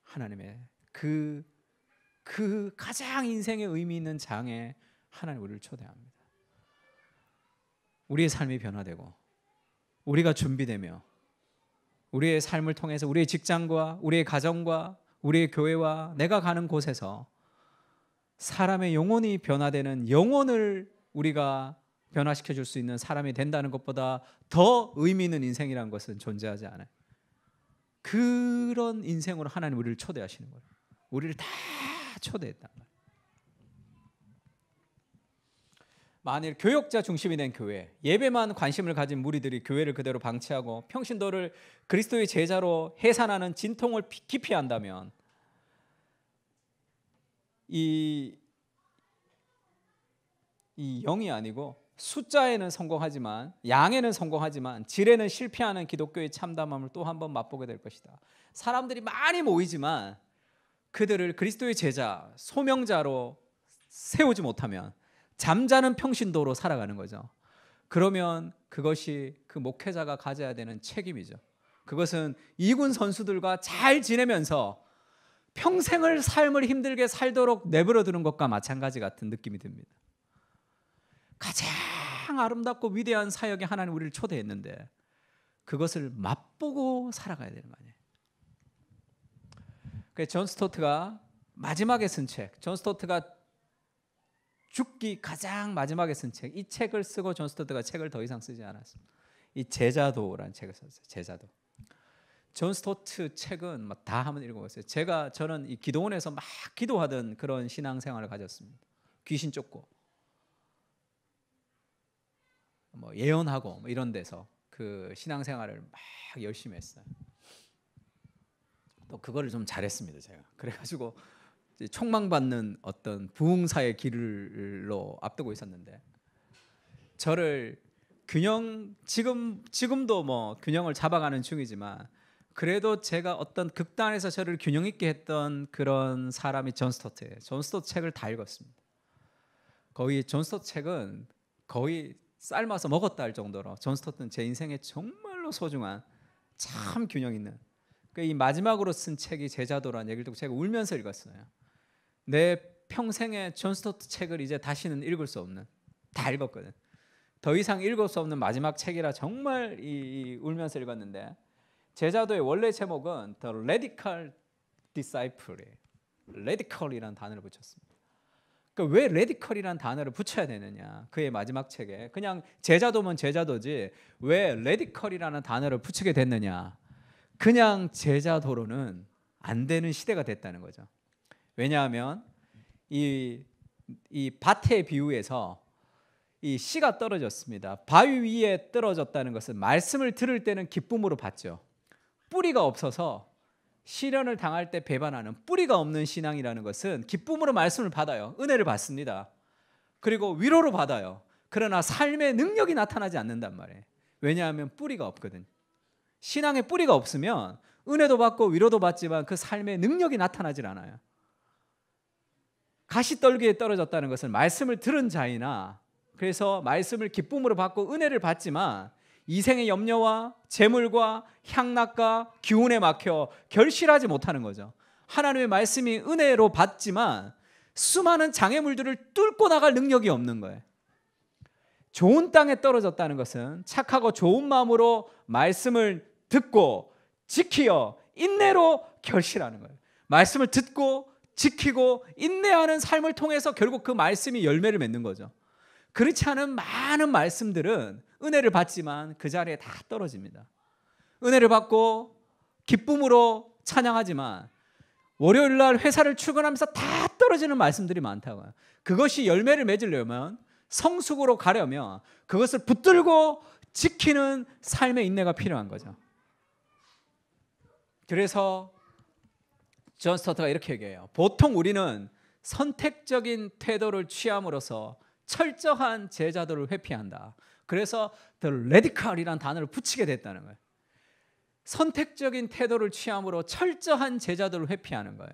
하나님의 그 가장 인생의 의미 있는 장에 하나님 우리를 초대합니다. 우리의 삶이 변화되고 우리가 준비되며 우리의 삶을 통해서 우리의 직장과 우리의 가정과 우리의 교회와 내가 가는 곳에서 사람의 영혼이 변화되는 영혼을 우리가 변화시켜 줄 수 있는 사람이 된다는 것보다 더 의미 있는 인생이라는 것은 존재하지 않아요. 그런 인생으로 하나님 우리를 초대하시는 거예요. 우리를 다 초대했단 말이에요. 만일 교역자 중심이 된 교회, 예배만 관심을 가진 무리들이 교회를 그대로 방치하고 평신도를 그리스도의 제자로 해산하는 진통을 기피한다면 이 영이 아니고 숫자에는 성공하지만 양에는 성공하지만 질에는 실패하는 기독교의 참담함을 또 한 번 맛보게 될 것이다. 사람들이 많이 모이지만 그들을 그리스도의 제자, 소명자로 세우지 못하면 잠자는 평신도로 살아가는 거죠. 그러면 그것이 그 목회자가 가져야 되는 책임이죠. 그것은 이군 선수들과 잘 지내면서 평생을 삶을 힘들게 살도록 내버려 두는 것과 마찬가지 같은 느낌이 듭니다. 가장 아름답고 위대한 사역에 하나님 우리를 초대했는데 그것을 맛보고 살아가야 되는 거 아니에요. 존 스토트가 마지막에 쓴 책, 존 스토트가 죽기 가장 마지막에 쓴 책, 이 책을 쓰고 존 스토트가 책을 더 이상 쓰지 않았습니다. 이 제자도라는 책을 썼어요. 제자도. 존 스토트 책은 다 한번 읽어봤어요. 저는 이 기도원에서 막 기도하던 그런 신앙생활을 가졌습니다. 귀신 쫓고 예언하고 이런 데서 그 신앙생활을 막 열심히 했어요. 또 그거를 좀 잘했습니다. 제가 그래가지고 촉망받는 어떤 부흥사의 길로 앞두고 있었는데 저를 지금도 균형을 잡아가는 중이지만 그래도 제가 어떤 극단에서 저를 균형 있게 했던 그런 사람이 존 스토트예요. 존 스토트 책을 다 읽었습니다. 거의 존 스토트 책은 거의 삶아서 먹었다 할 정도로 존 스토트는 제 인생에 정말로 소중한 참 균형 있는 이 마지막으로 쓴 책이 제자도라는 얘기를 듣고 제가 울면서 읽었어요. 내 평생에 존 스토트 책을 이제 다시는 읽을 수 없는, 다 읽었거든. 더 이상 읽을 수 없는 마지막 책이라 정말 울면서 읽었는데 제자도의 원래 제목은 The Radical Disciple이에요. Radical이라는 단어를 붙였습니다. 그러니까 왜 radical이라는 단어를 붙여야 되느냐? 그의 마지막 책에 그냥 제자도면 제자도지 왜 radical이라는 단어를 붙이게 됐느냐? 그냥 제자도로는 안 되는 시대가 됐다는 거죠. 왜냐하면 이 밭의 비유에서 이 씨가 떨어졌습니다. 바위 위에 떨어졌다는 것은 말씀을 들을 때는 기쁨으로 받죠. 뿌리가 없어서 시련을 당할 때 배반하는 뿌리가 없는 신앙이라는 것은 기쁨으로 말씀을 받아요. 은혜를 받습니다. 그리고 위로로 받아요. 그러나 삶의 능력이 나타나지 않는단 말이에요. 왜냐하면 뿌리가 없거든요. 신앙에 뿌리가 없으면 은혜도 받고 위로도 받지만 그 삶의 능력이 나타나질 않아요. 가시떨기에 떨어졌다는 것은 말씀을 들은 자이나 그래서 말씀을 기쁨으로 받고 은혜를 받지만 이생의 염려와 재물과 향락과 기운에 막혀 결실하지 못하는 거죠. 하나님의 말씀이 은혜로 받지만 수많은 장애물들을 뚫고 나갈 능력이 없는 거예요. 좋은 땅에 떨어졌다는 것은 착하고 좋은 마음으로 말씀을 듣고 지키어 인내로 결실하는 거예요. 말씀을 듣고 지키고 인내하는 삶을 통해서 결국 그 말씀이 열매를 맺는 거죠. 그렇지 않은 많은 말씀들은 은혜를 받지만 그 자리에 다 떨어집니다. 은혜를 받고 기쁨으로 찬양하지만 월요일 날 회사를 출근하면서 다 떨어지는 말씀들이 많다고요. 그것이 열매를 맺으려면, 성숙으로 가려면 그것을 붙들고 지키는 삶의 인내가 필요한 거죠. 그래서 존 스토트가 이렇게 얘기해요. 보통 우리는 선택적인 태도를 취함으로써 철저한 제자도를 회피한다. 그래서 the radical이라는 단어를 붙이게 됐다는 거예요. 선택적인 태도를 취함으로 철저한 제자도를 회피하는 거예요.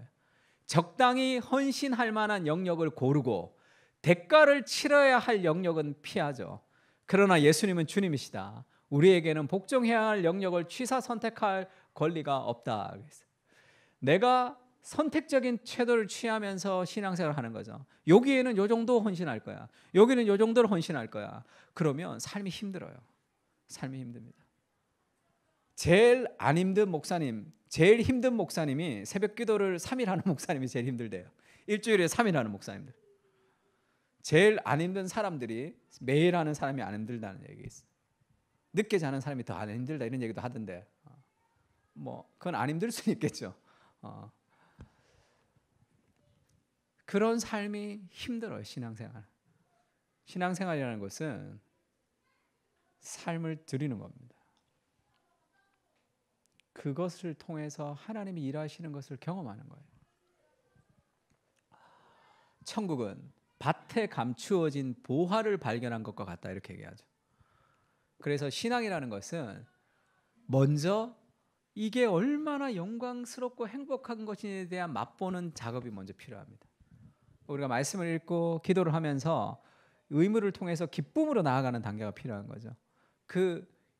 적당히 헌신할 만한 영역을 고르고 대가를 치러야 할 영역은 피하죠. 그러나 예수님은 주님이시다. 우리에게는 복종해야 할 영역을 취사 선택할 권리가 없다. 내가 선택적인 태도를 취하면서 신앙생활을 하는 거죠. 여기에는 요 정도 헌신할 거야. 여기는 요 정도를 헌신할 거야. 그러면 삶이 힘들어요. 삶이 힘듭니다. 제일 안 힘든 목사님, 제일 힘든 목사님이 새벽 기도를 3일 하는 목사님이 제일 힘들대요. 일주일에 3일 하는 목사님들. 제일 안 힘든 사람들이 매일 하는 사람이 안 힘들다는 얘기 있어요. 늦게 자는 사람이 더 안 힘들다 이런 얘기도 하던데 뭐 그건 안 힘들 수는 있겠죠. 그런 삶이 힘들어요. 신앙생활이라는 것은 삶을 드리는 겁니다. 그것을 통해서 하나님이 일하시는 것을 경험하는 거예요. 천국은 밭에 감추어진 보화를 발견한 것과 같다 이렇게 얘기하죠. 그래서 신앙이라는 것은 먼저 이게 얼마나 영광스럽고 행복한 것인지에 대한 맛보는 작업이 먼저 필요합니다. 우리가 말씀을 읽고 기도를 하면서 의무를 통해서 기쁨으로 나아가는 단계가 필요한 거죠.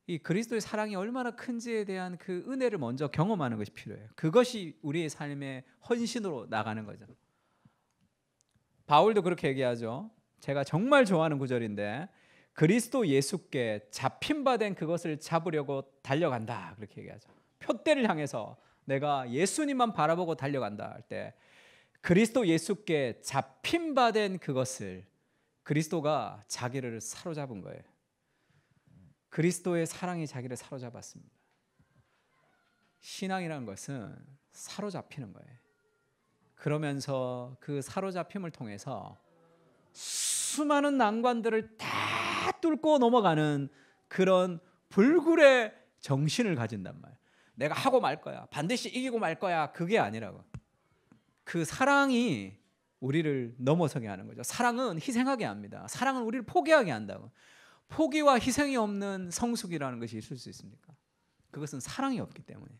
이 그리스도의 사랑이 얼마나 큰지에 대한 그 은혜를 먼저 경험하는 것이 필요해요. 그것이 우리의 삶의 헌신으로 나가는 거죠. 바울도 그렇게 얘기하죠. 제가 정말 좋아하는 구절인데 그리스도 예수께 잡힌 바 된 그것을 잡으려고 달려간다 그렇게 얘기하죠. 표대를 향해서 내가 예수님만 바라보고 달려간다 할 때 그리스도 예수께 잡힌 바 된 그것을 그리스도가 자기를 사로잡은 거예요. 그리스도의 사랑이 자기를 사로잡았습니다. 신앙이라는 것은 사로잡히는 거예요. 그러면서 그 사로잡힘을 통해서 수많은 난관들을 다 뚫고 넘어가는 그런 불굴의 정신을 가진단 말이에요. 내가 하고 말 거야. 반드시 이기고 말 거야. 그게 아니라고. 그 사랑이 우리를 넘어서게 하는 거죠. 사랑은 희생하게 합니다. 사랑은 우리를 포기하게 한다고. 포기와 희생이 없는 성숙이라는 것이 있을 수 있습니까? 그것은 사랑이 없기 때문에.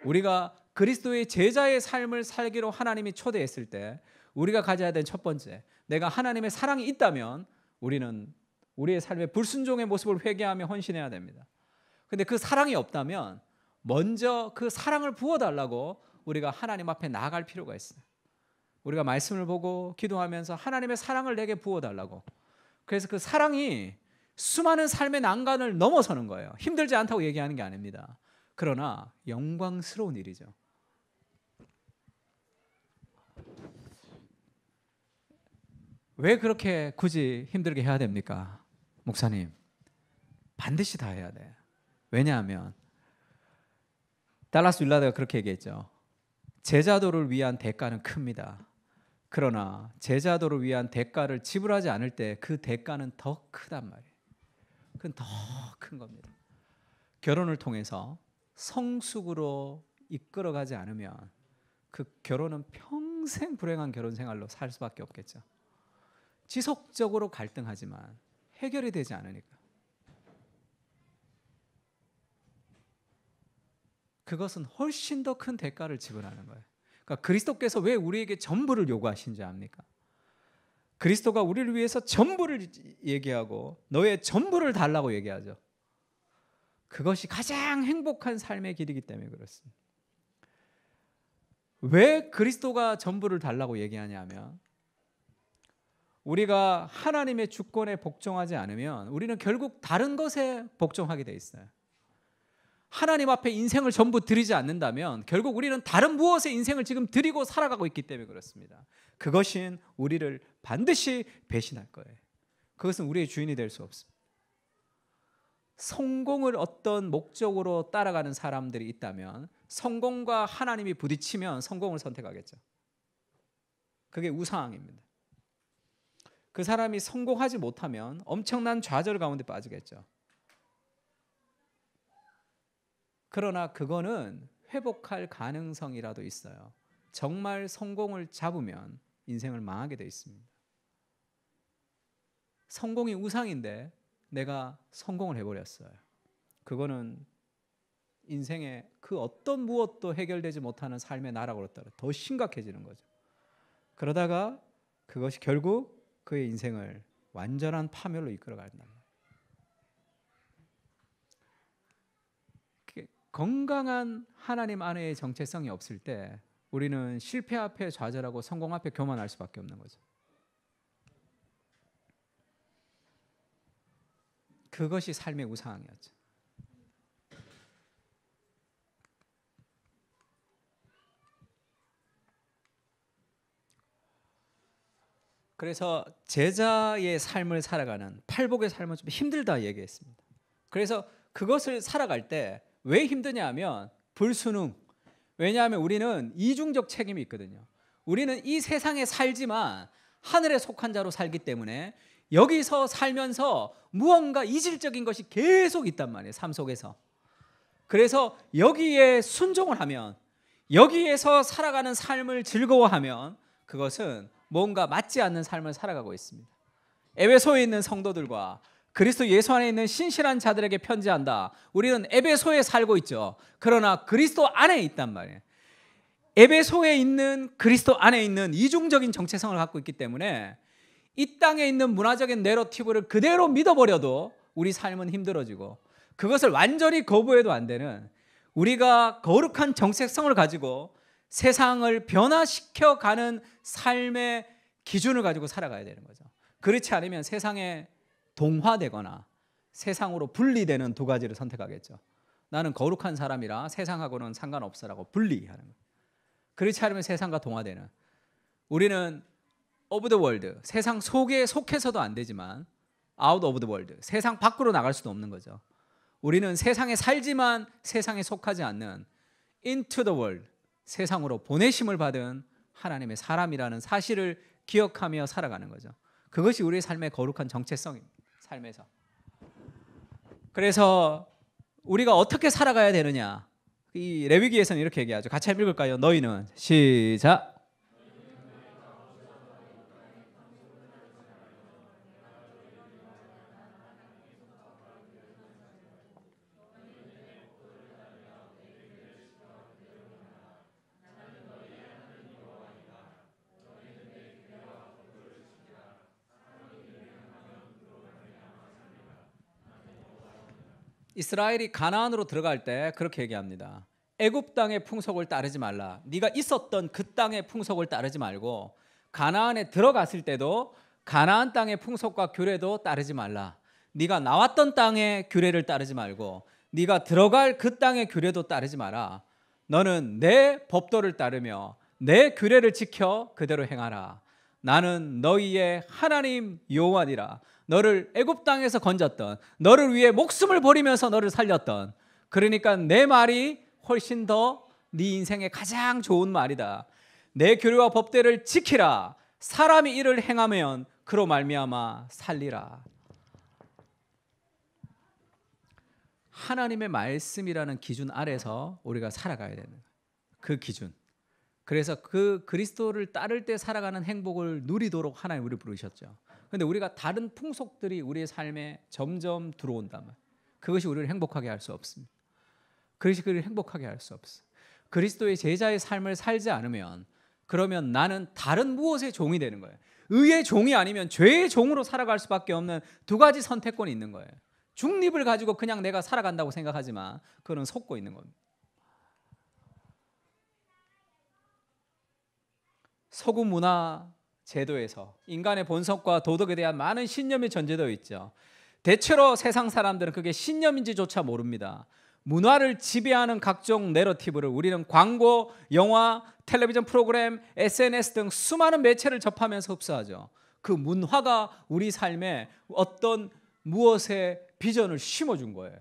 우리가 그리스도의 제자의 삶을 살기로 하나님이 초대했을 때 우리가 가져야 될 첫 번째, 내가 하나님의 사랑이 있다면 우리는 우리의 삶의 불순종의 모습을 회개하며 헌신해야 됩니다. 그런데 그 사랑이 없다면 먼저 그 사랑을 부어달라고 우리가 하나님 앞에 나아갈 필요가 있어요. 우리가 말씀을 보고 기도하면서 하나님의 사랑을 내게 부어달라고. 그래서 그 사랑이 수많은 삶의 난간을 넘어서는 거예요. 힘들지 않다고 얘기하는 게 아닙니다. 그러나 영광스러운 일이죠. 왜 그렇게 굳이 힘들게 해야 됩니까? 목사님, 반드시 다 해야 돼. 왜냐하면 달라스 윌라드가 그렇게 얘기했죠. 제자도를 위한 대가는 큽니다. 그러나 제자도를 위한 대가를 지불하지 않을 때 그 대가는 더 크단 말이에요. 그건 더 큰 겁니다. 결혼을 통해서 성숙으로 이끌어가지 않으면 그 결혼은 평생 불행한 결혼 생활로 살 수밖에 없겠죠. 지속적으로 갈등하지만 해결이 되지 않으니까. 그것은 훨씬 더 큰 대가를 지불하는 거예요. 그러니까 그리스도께서 왜 우리에게 전부를 요구하신지 압니까? 그리스도가 우리를 위해서 전부를 얘기하고 너의 전부를 달라고 얘기하죠. 그것이 가장 행복한 삶의 길이기 때문에 그렇습니다. 왜 그리스도가 전부를 달라고 얘기하냐면 우리가 하나님의 주권에 복종하지 않으면 우리는 결국 다른 것에 복종하게 돼 있어요. 하나님 앞에 인생을 전부 드리지 않는다면 결국 우리는 다른 무엇에 인생을 지금 드리고 살아가고 있기 때문에 그렇습니다. 그것인 우리를 반드시 배신할 거예요. 그것은 우리의 주인이 될 수 없습니다. 성공을 어떤 목적으로 따라가는 사람들이 있다면 성공과 하나님이 부딪히면 성공을 선택하겠죠. 그게 우상입니다. 그 사람이 성공하지 못하면 엄청난 좌절 가운데 빠지겠죠. 그러나 그거는 회복할 가능성이라도 있어요. 정말 성공을 잡으면 인생을 망하게 돼 있습니다. 성공이 우상인데 내가 성공을 해버렸어요. 그거는 인생의 그 어떤 무엇도 해결되지 못하는 삶의 나락으로 따라 더 심각해지는 거죠. 그러다가 그것이 결국 그의 인생을 완전한 파멸로 이끌어간다. 건강한 하나님 안에의 정체성이 없을 때 우리는 실패 앞에 좌절하고 성공 앞에 교만할 수밖에 없는 거죠. 그것이 삶의 우상이었죠. 그래서 제자의 삶을 살아가는 팔복의 삶은 좀 힘들다 얘기했습니다. 그래서 그것을 살아갈 때 왜 힘드냐 하면 불순응. 왜냐하면 우리는 이중적 책임이 있거든요. 우리는 이 세상에 살지만 하늘에 속한 자로 살기 때문에 여기서 살면서 무언가 이질적인 것이 계속 있단 말이에요. 삶 속에서. 그래서 여기에 순종을 하면, 여기에서 살아가는 삶을 즐거워하면 그것은 뭔가 맞지 않는 삶을 살아가고 있습니다. 에베소에 있는 성도들과 그리스도 예수 안에 있는 신실한 자들에게 편지한다. 우리는 에베소에 살고 있죠. 그러나 그리스도 안에 있단 말이에요. 에베소에 있는 그리스도 안에 있는 이중적인 정체성을 갖고 있기 때문에 이 땅에 있는 문화적인 내러티브를 그대로 믿어버려도 우리 삶은 힘들어지고, 그것을 완전히 거부해도 안 되는 우리가 거룩한 정체성을 가지고 세상을 변화시켜가는 삶의 기준을 가지고 살아가야 되는 거죠. 그렇지 않으면 세상에 동화되거나 세상으로 분리되는 두 가지를 선택하겠죠. 나는 거룩한 사람이라 세상하고는 상관없어라고 분리하는 거예요. 그렇지 않으면 세상과 동화되는, 우리는 of the world, 세상 속에 속해서도 안 되지만 out of the world, 세상 밖으로 나갈 수도 없는 거죠. 우리는 세상에 살지만 세상에 속하지 않는 into the world, 세상으로 보내심을 받은 하나님의 사람이라는 사실을 기억하며 살아가는 거죠. 그것이 우리의 삶의 거룩한 정체성입니다. 삶에서. 그래서 우리가 어떻게 살아가야 되느냐, 이 레위기에서는 이렇게 얘기하죠. 같이 한번 읽을까요? 너희는 시작. 이스라엘이 가나안으로 들어갈 때 그렇게 얘기합니다. 애굽 땅의 풍속을 따르지 말라. 네가 있었던 그 땅의 풍속을 따르지 말고 가나안에 들어갔을 때도 가나안 땅의 풍속과 규례도 따르지 말라. 네가 나왔던 땅의 규례를 따르지 말고 네가 들어갈 그 땅의 규례도 따르지 마라. 너는 내 법도를 따르며 내 규례를 지켜 그대로 행하라. 나는 너희의 하나님 여호와니라. 너를 애굽 땅에서 건졌던, 너를 위해 목숨을 버리면서 너를 살렸던, 그러니까 내 말이 훨씬 더 네 인생에 가장 좋은 말이다. 내 규례와 법대를 지키라. 사람이 이를 행하면 그로 말미암아 살리라. 하나님의 말씀이라는 기준 아래서 우리가 살아가야 되는 거예요. 그 기준. 그래서 그 그리스도를 따를 때 살아가는 행복을 누리도록 하나님 우리를 부르셨죠. 그런데 우리가 다른 풍속들이 우리의 삶에 점점 들어온단 말이에요. 그것이 우리를 행복하게 할 수 없습니다. 그것이 우리를 행복하게 할 수 없어요. 그리스도의 제자의 삶을 살지 않으면, 그러면 나는 다른 무엇의 종이 되는 거예요. 의의 종이 아니면 죄의 종으로 살아갈 수밖에 없는 두 가지 선택권이 있는 거예요. 중립을 가지고 그냥 내가 살아간다고 생각하지만 그거는 속고 있는 겁니다. 서구 문화 제도에서 인간의 본성과 도덕에 대한 많은 신념이 전제되어 있죠. 대체로 세상 사람들은 그게 신념인지조차 모릅니다. 문화를 지배하는 각종 내러티브를 우리는 광고, 영화, 텔레비전 프로그램, SNS 등 수많은 매체를 접하면서 흡수하죠. 그 문화가 우리 삶에 어떤 무엇의 비전을 심어준 거예요.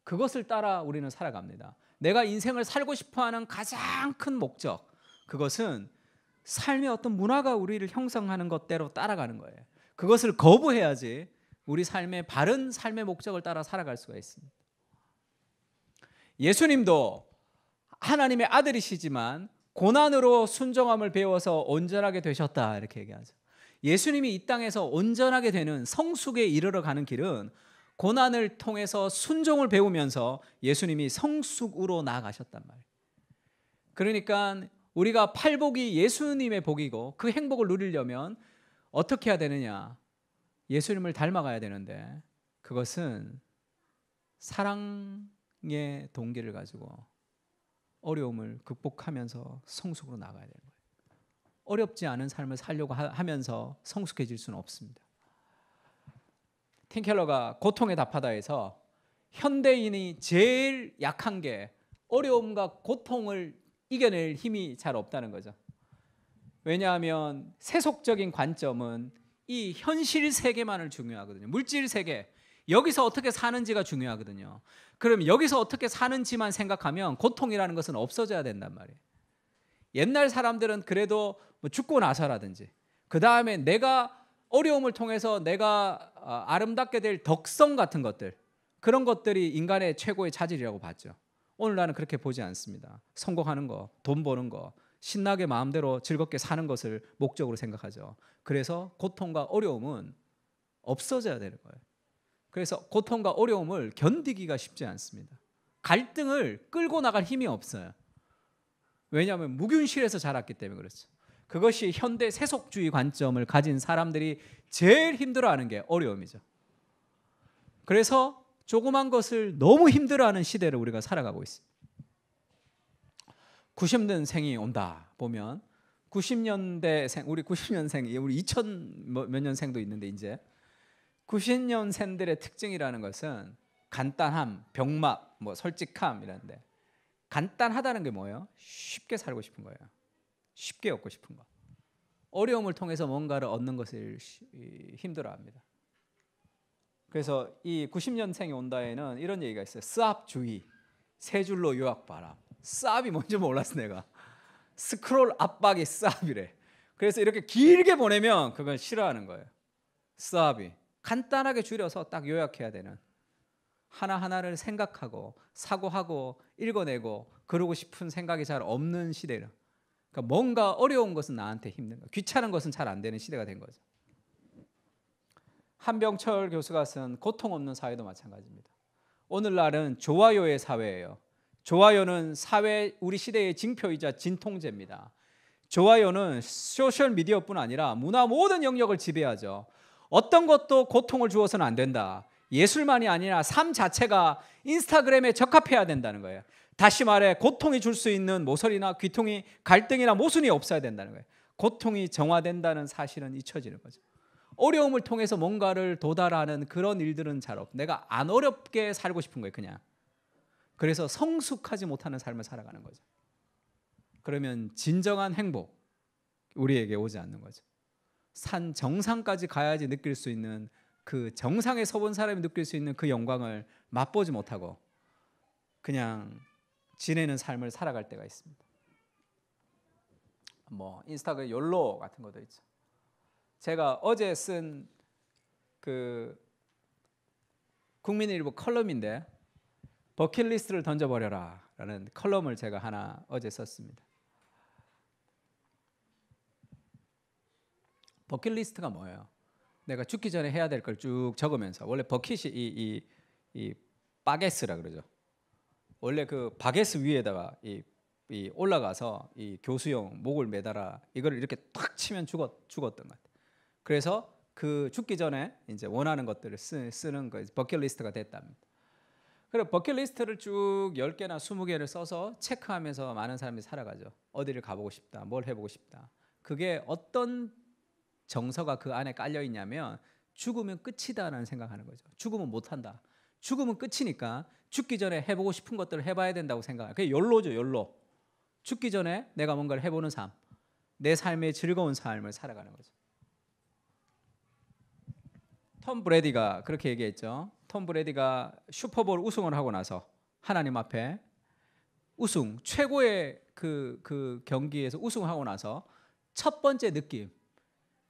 그것을 따라 우리는 살아갑니다. 내가 인생을 살고 싶어하는 가장 큰 목적, 그것은 삶의 어떤 문화가 우리를 형성하는 것대로 따라가는 거예요. 그것을 거부해야지 우리 삶의 바른 삶의 목적을 따라 살아갈 수가 있습니다. 예수님도 하나님의 아들이시지만 고난으로 순종함을 배워서 온전하게 되셨다 이렇게 얘기하죠. 예수님이 이 땅에서 온전하게 되는 성숙에 이르러 가는 길은 고난을 통해서 순종을 배우면서 예수님이 성숙으로 나아가셨단 말이에요. 그러니까 우리가 팔복이 예수님의 복이고 그 행복을 누리려면 어떻게 해야 되느냐? 예수님을 닮아가야 되는데 그것은 사랑의 동기를 가지고 어려움을 극복하면서 성숙으로 나가야 되는 거예요. 어렵지 않은 삶을 살려고 하면서 성숙해질 수는 없습니다. 팀 켈러가 고통에 답하다에서 현대인이 제일 약한 게 어려움과 고통을 이겨낼 힘이 잘 없다는 거죠. 왜냐하면 세속적인 관점은 이 현실 세계만을 중요하거든요. 물질 세계, 여기서 어떻게 사는지가 중요하거든요. 그럼 여기서 어떻게 사는지만 생각하면 고통이라는 것은 없어져야 된단 말이에요. 옛날 사람들은 그래도 뭐 죽고 나서라든지 그 다음에 내가 어려움을 통해서 내가 아름답게 될 덕성 같은 것들, 그런 것들이 인간의 최고의 자질이라고 봤죠. 오늘날은 그렇게 보지 않습니다. 성공하는 거, 돈 버는 거, 신나게 마음대로 즐겁게 사는 것을 목적으로 생각하죠. 그래서 고통과 어려움은 없어져야 되는 거예요. 그래서 고통과 어려움을 견디기가 쉽지 않습니다. 갈등을 끌고 나갈 힘이 없어요. 왜냐하면 무균실에서 자랐기 때문에 그렇죠. 그것이 현대 세속주의 관점을 가진 사람들이 제일 힘들어하는 게 어려움이죠. 그래서 조그만 것을 너무 힘들어하는 시대를 우리가 살아가고 있습니다. 90년생이 온다 보면 90년대생, 우리 90년생, 우리 2000 몇 년생도 있는데 이제 90년생들의 특징이라는 것은 간단함, 병막, 뭐 솔직함 이라는데 간단하다는 게 뭐예요? 쉽게 살고 싶은 거예요. 쉽게 얻고 싶은 거. 어려움을 통해서 뭔가를 얻는 것을 힘들어합니다. 그래서 이 90년생이 온다에는 이런 얘기가 있어요. 스압주의, 세 줄로 요약봐라. 스압이 뭔지 몰랐어 내가. 스크롤 압박이 스압이래. 그래서 이렇게 길게 보내면 그걸 싫어하는 거예요. 스압이 간단하게 줄여서 딱 요약해야 되는, 하나하나를 생각하고 사고하고 읽어내고 그러고 싶은 생각이 잘 없는 시대라. 그러니까 뭔가 어려운 것은 나한테 힘든 거, 귀찮은 것은 잘 안 되는 시대가 된 거죠. 한병철 교수가 쓴 고통 없는 사회도 마찬가지입니다. 오늘날은 좋아요의 사회예요. 좋아요는 사회, 우리 시대의 징표이자 진통제입니다. 좋아요는 소셜 미디어뿐 아니라 문화 모든 영역을 지배하죠. 어떤 것도 고통을 주어서는 안 된다. 예술만이 아니라 삶 자체가 인스타그램에 적합해야 된다는 거예요. 다시 말해 고통이 줄 수 있는 모서리나 귀통이, 갈등이나 모순이 없어야 된다는 거예요. 고통이 정화된다는 사실은 잊혀지는 거죠. 어려움을 통해서 뭔가를 도달하는 그런 일들은 잘 없고 내가 안 어렵게 살고 싶은 거예요. 그냥. 그래서 성숙하지 못하는 삶을 살아가는 거죠. 그러면 진정한 행복 우리에게 오지 않는 거죠. 산 정상까지 가야지 느낄 수 있는, 그 정상에 서본 사람이 느낄 수 있는 그 영광을 맛보지 못하고 그냥 지내는 삶을 살아갈 때가 있습니다. 뭐 인스타그램 욜로 같은 것도 있죠. 제가 어제 쓴 그 국민일보 컬럼인데 버킷리스트를 던져버려라 라는 컬럼을 제가 하나 어제 썼습니다. 버킷리스트가 뭐예요? 내가 죽기 전에 해야 될 걸 쭉 적으면서, 원래 버킷이 이 바게스라 그러죠. 원래 그 바게스 위에다가 이 올라가서 이 교수용 목을 매달아 이걸 이렇게 탁 치면 죽었던 것 같아요. 그래서 그 죽기 전에 이제 원하는 것들을 쓰는 거 버킷리스트가 됐답니다. 그래 버킷리스트를 쭉 10개나 20개를 써서 체크하면서 많은 사람들이 살아가죠. 어디를 가보고 싶다, 뭘 해보고 싶다. 그게 어떤 정서가 그 안에 깔려 있냐면 죽으면 끝이다라는 생각하는 거죠. 죽으면 못한다. 죽으면 끝이니까 죽기 전에 해보고 싶은 것들을 해봐야 된다고 생각해요. 그게 욜로죠, 욜로. 죽기 전에 내가 뭔가를 해보는 삶, 내 삶의 즐거운 삶을 살아가는 거죠. 톰 브래디가 그렇게 얘기했죠. 톰 브래디가 슈퍼볼 우승을 하고 나서 하나님 앞에 우승, 최고의 그 경기에서 우승하고 나서 첫 번째 느낌,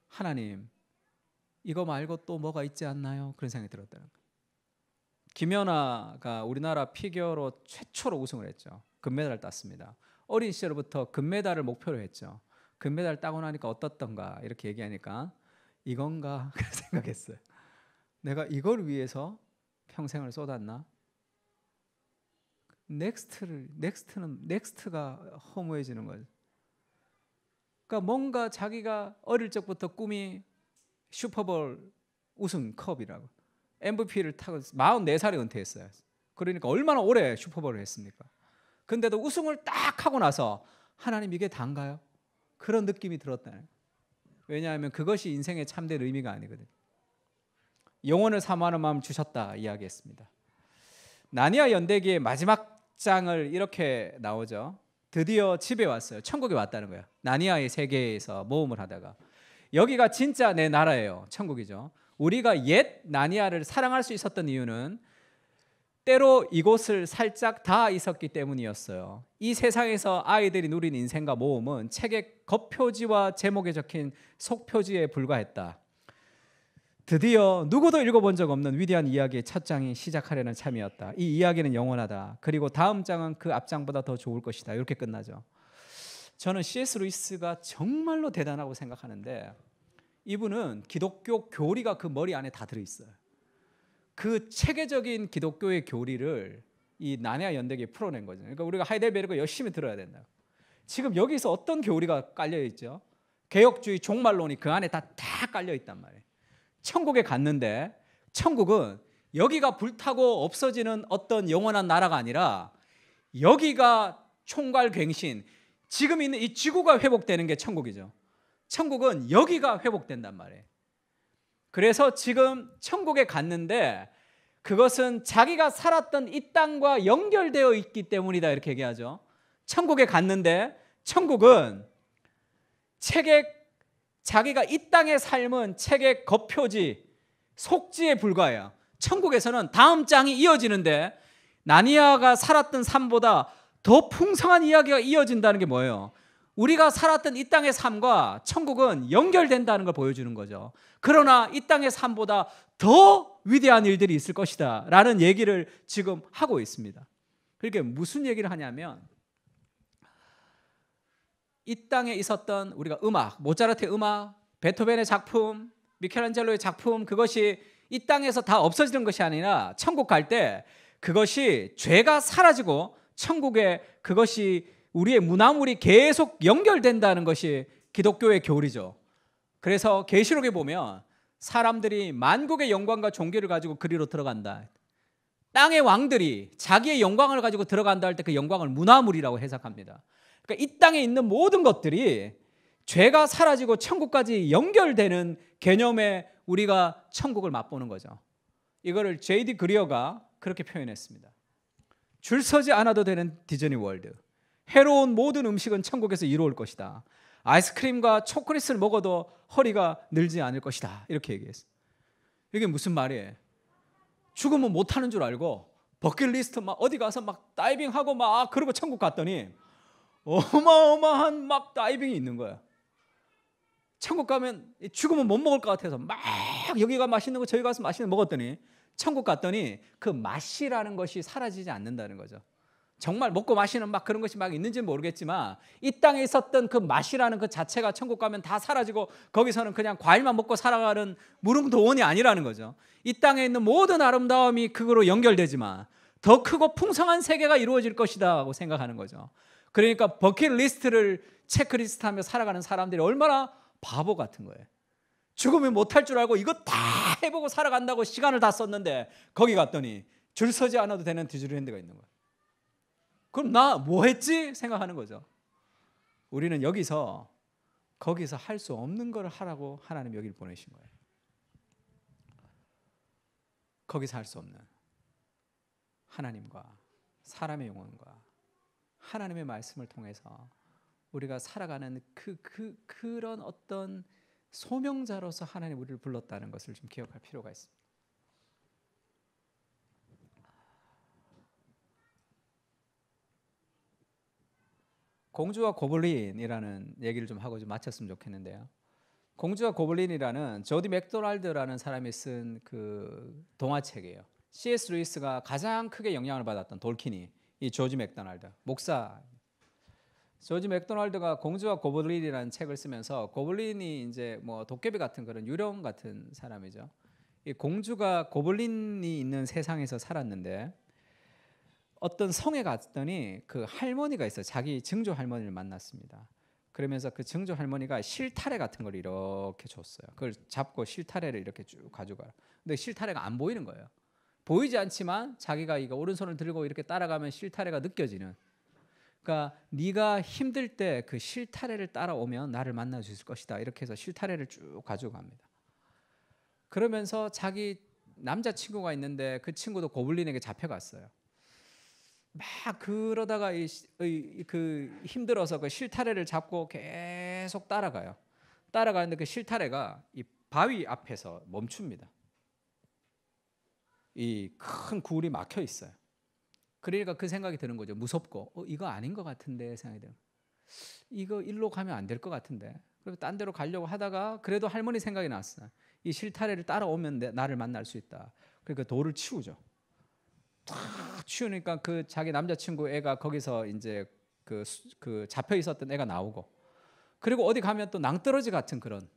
하나님 이거 말고 또 뭐가 있지 않나요? 그런 생각이 들었다는 거예요. 김연아가 우리나라 피겨로 최초로 우승을 했죠. 금메달을 땄습니다. 어린 시절부터 금메달을 목표로 했죠. 금메달 따고 나니까 어떻던가 이렇게 얘기하니까 이건가 그런 생각했어요. 내가 이걸 위해서 평생을 쏟았나? 넥스트가 허무해지는 거죠. 그러니까 뭔가 자기가 어릴 적부터 꿈이 슈퍼볼 우승 컵이라고 MVP를 타고 44살에 은퇴했어요. 그러니까 얼마나 오래 슈퍼볼을 했습니까? 근데도 우승을 딱 하고 나서 하나님 이게 단가요? 그런 느낌이 들었다는. 왜냐하면 그것이 인생의 참된 의미가 아니거든요. 영혼을 사모하는 마음 주셨다 이야기했습니다. 나니아 연대기의 마지막 장을 이렇게 나오죠. 드디어 집에 왔어요. 천국에 왔다는 거예요. 나니아의 세계에서 모험을 하다가 여기가 진짜 내 나라예요. 천국이죠. 우리가 옛 나니아를 사랑할 수 있었던 이유는 때로 이곳을 살짝 다 있었기 때문이었어요. 이 세상에서 아이들이 누린 인생과 모험은 책의 겉표지와 제목에 적힌 속표지에 불과했다. 드디어 누구도 읽어본 적 없는 위대한 이야기의 첫 장이 시작하려는 참이었다. 이 이야기는 영원하다. 그리고 다음 장은 그 앞장보다 더 좋을 것이다. 이렇게 끝나죠. 저는 C.S. 루이스가 정말로 대단하고 생각하는데 이분은 기독교 교리가 그 머리 안에 다 들어있어요. 그 체계적인 기독교의 교리를 이 나니아 연대기에 풀어낸 거죠. 그러니까 우리가 하이델베르그 열심히 들어야 된다. 지금 여기서 어떤 교리가 깔려있죠? 개혁주의 종말론이 그 안에 다 깔려있단 말이에요. 천국에 갔는데 천국은 여기가 불타고 없어지는 어떤 영원한 나라가 아니라 여기가 총괄갱신, 지금 있는 이 지구가 회복되는 게 천국이죠. 천국은 여기가 회복된단 말이에요. 그래서 지금 천국에 갔는데 그것은 자기가 살았던 이 땅과 연결되어 있기 때문이다 이렇게 얘기하죠. 천국에 갔는데 천국은 자기가 이 땅의 삶은 책의 겉표지, 속지에 불과해요. 천국에서는 다음 장이 이어지는데 나니아가 살았던 삶보다 더 풍성한 이야기가 이어진다는 게 뭐예요? 우리가 살았던 이 땅의 삶과 천국은 연결된다는 걸 보여주는 거죠. 그러나 이 땅의 삶보다 더 위대한 일들이 있을 것이다 라는 얘기를 지금 하고 있습니다. 그러니까 무슨 얘기를 하냐면 이 땅에 있었던 우리가 음악, 모차르트의 음악, 베토벤의 작품, 미켈란젤로의 작품, 그것이 이 땅에서 다 없어지는 것이 아니라 천국 갈 때 그것이 죄가 사라지고 천국에 그것이 우리의 문화물이 계속 연결된다는 것이 기독교의 교리죠. 그래서 계시록에 보면 사람들이 만국의 영광과 존귀를 가지고 그리로 들어간다. 땅의 왕들이 자기의 영광을 가지고 들어간다 할 때 그 영광을 문화물이라고 해석합니다. 그러니까 이 땅에 있는 모든 것들이 죄가 사라지고 천국까지 연결되는 개념에 우리가 천국을 맛보는 거죠. 이거를 J.D. 그리어가 그렇게 표현했습니다. 줄 서지 않아도 되는 디즈니 월드. 해로운 모든 음식은 천국에서 이루어질 것이다. 아이스크림과 초콜릿을 먹어도 허리가 늘지 않을 것이다. 이렇게 얘기했어요. 이게 무슨 말이에요? 죽으면 못하는 줄 알고 버킷리스트 막 어디 가서 막 다이빙하고 막 그러고 천국 갔더니 어마어마한 막 다이빙이 있는 거야. 천국 가면 죽으면 못 먹을 것 같아서 막 여기가 맛있는 거 저기 가서 맛있는 거 먹었더니 천국 갔더니 그 맛이라는 것이 사라지지 않는다는 거죠. 정말 먹고 마시는 막 그런 것이 막 있는지는 모르겠지만 이 땅에 있었던 그 맛이라는 그 자체가 천국 가면 다 사라지고 거기서는 그냥 과일만 먹고 살아가는 무릉도원이 아니라는 거죠. 이 땅에 있는 모든 아름다움이 그거로 연결되지만 더 크고 풍성한 세계가 이루어질 것이다 고 생각하는 거죠. 그러니까 버킷리스트를 체크리스트하며 살아가는 사람들이 얼마나 바보 같은 거예요. 죽으면 못할 줄 알고 이거 다 해보고 살아간다고 시간을 다 썼는데 거기 갔더니 줄 서지 않아도 되는 디즈니랜드가 있는 거예요. 그럼 나 뭐 했지? 생각하는 거죠. 우리는 여기서 거기서 할 수 없는 걸 하라고 하나님 여기를 보내신 거예요. 거기서 할 수 없는. 하나님과 사람의 영혼과 하나님의 말씀을 통해서 우리가 살아가는 그런 어떤 소명자로서 하나님 우리를 불렀다는 것을 좀 기억할 필요가 있습니다. 공주와 고블린이라는 얘기를 좀 하고 좀 마쳤으면 좋겠는데요. 공주와 고블린이라는 조디 맥도날드라는 사람이 쓴 그 동화책이에요. C.S. 루이스가 가장 크게 영향을 받았던 돌킨이 이 조지 맥도날드 목사. 조지 맥도날드가 공주와 고블린이라는 책을 쓰면서 고블린이 이제 뭐 도깨비 같은 그런 유령 같은 사람이죠. 이 공주가 고블린이 있는 세상에서 살았는데 어떤 성에 갔더니 그 할머니가 있어요. 자기 증조 할머니를 만났습니다. 그러면서 그 증조 할머니가 실타래 같은 걸 이렇게 줬어요. 그걸 잡고 실타래를 이렇게 쭉 가져가라. 근데 실타래가 안 보이는 거예요. 보이지 않지만 자기가 이거 오른손을 들고 이렇게 따라가면 실타래가 느껴지는. 그러니까 네가 힘들 때 그 실타래를 따라오면 나를 만날 수 있을 것이다. 이렇게 해서 실타래를 쭉 가져갑니다. 그러면서 자기 남자친구가 있는데 그 친구도 고블린에게 잡혀갔어요. 막 그러다가 그 힘들어서 그 실타래를 잡고 계속 따라가요. 따라가는데 그 실타래가 이 바위 앞에서 멈춥니다. 이 큰 굴이 막혀 있어요. 그러니까 그 생각이 드는 거죠. 무섭고 이거 아닌 것 같은데 생각이 들어요. 이거 일로 가면 안 될 것 같은데. 그래서 딴 데로 가려고 하다가 그래도 할머니 생각이 났어요. 이 실타래를 따라오면 나를 만날 수 있다. 그러니까 돌을 치우죠. 탁 치우니까 그 자기 남자친구 애가 거기서 이제 그 잡혀 있었던 애가 나오고, 그리고 어디 가면 또 낭떠러지 같은 그런,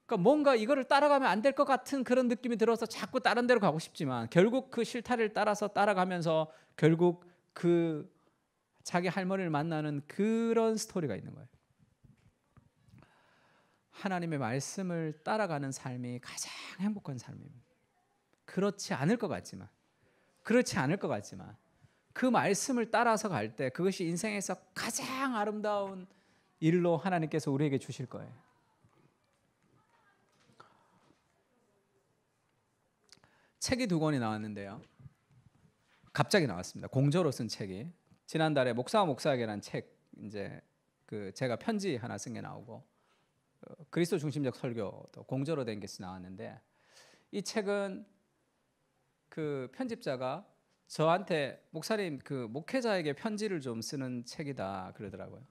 그러니까 뭔가 이거를 따라가면 안 될 것 같은 그런 느낌이 들어서 자꾸 다른 데로 가고 싶지만 결국 그 실타래를 따라서 따라가면서 결국 그 자기 할머니를 만나는 그런 스토리가 있는 거예요. 하나님의 말씀을 따라가는 삶이 가장 행복한 삶입니다. 그렇지 않을 것 같지만 그 말씀을 따라서 갈 때 그것이 인생에서 가장 아름다운 일로 하나님께서 우리에게 주실 거예요. 책이 2권이 나왔는데요. 갑자기 나왔습니다. 공저로 쓴 책이. 지난달에 목사와 목사에게라는 책, 이제 그 제가 편지 하나 쓴 게 나오고, 그리스도 중심적 설교도 공저로 된 것이 나왔는데, 이 책은 그 편집자가 저한테 목사님 그 목회자에게 편지를 좀 쓰는 책이다 그러더라고요.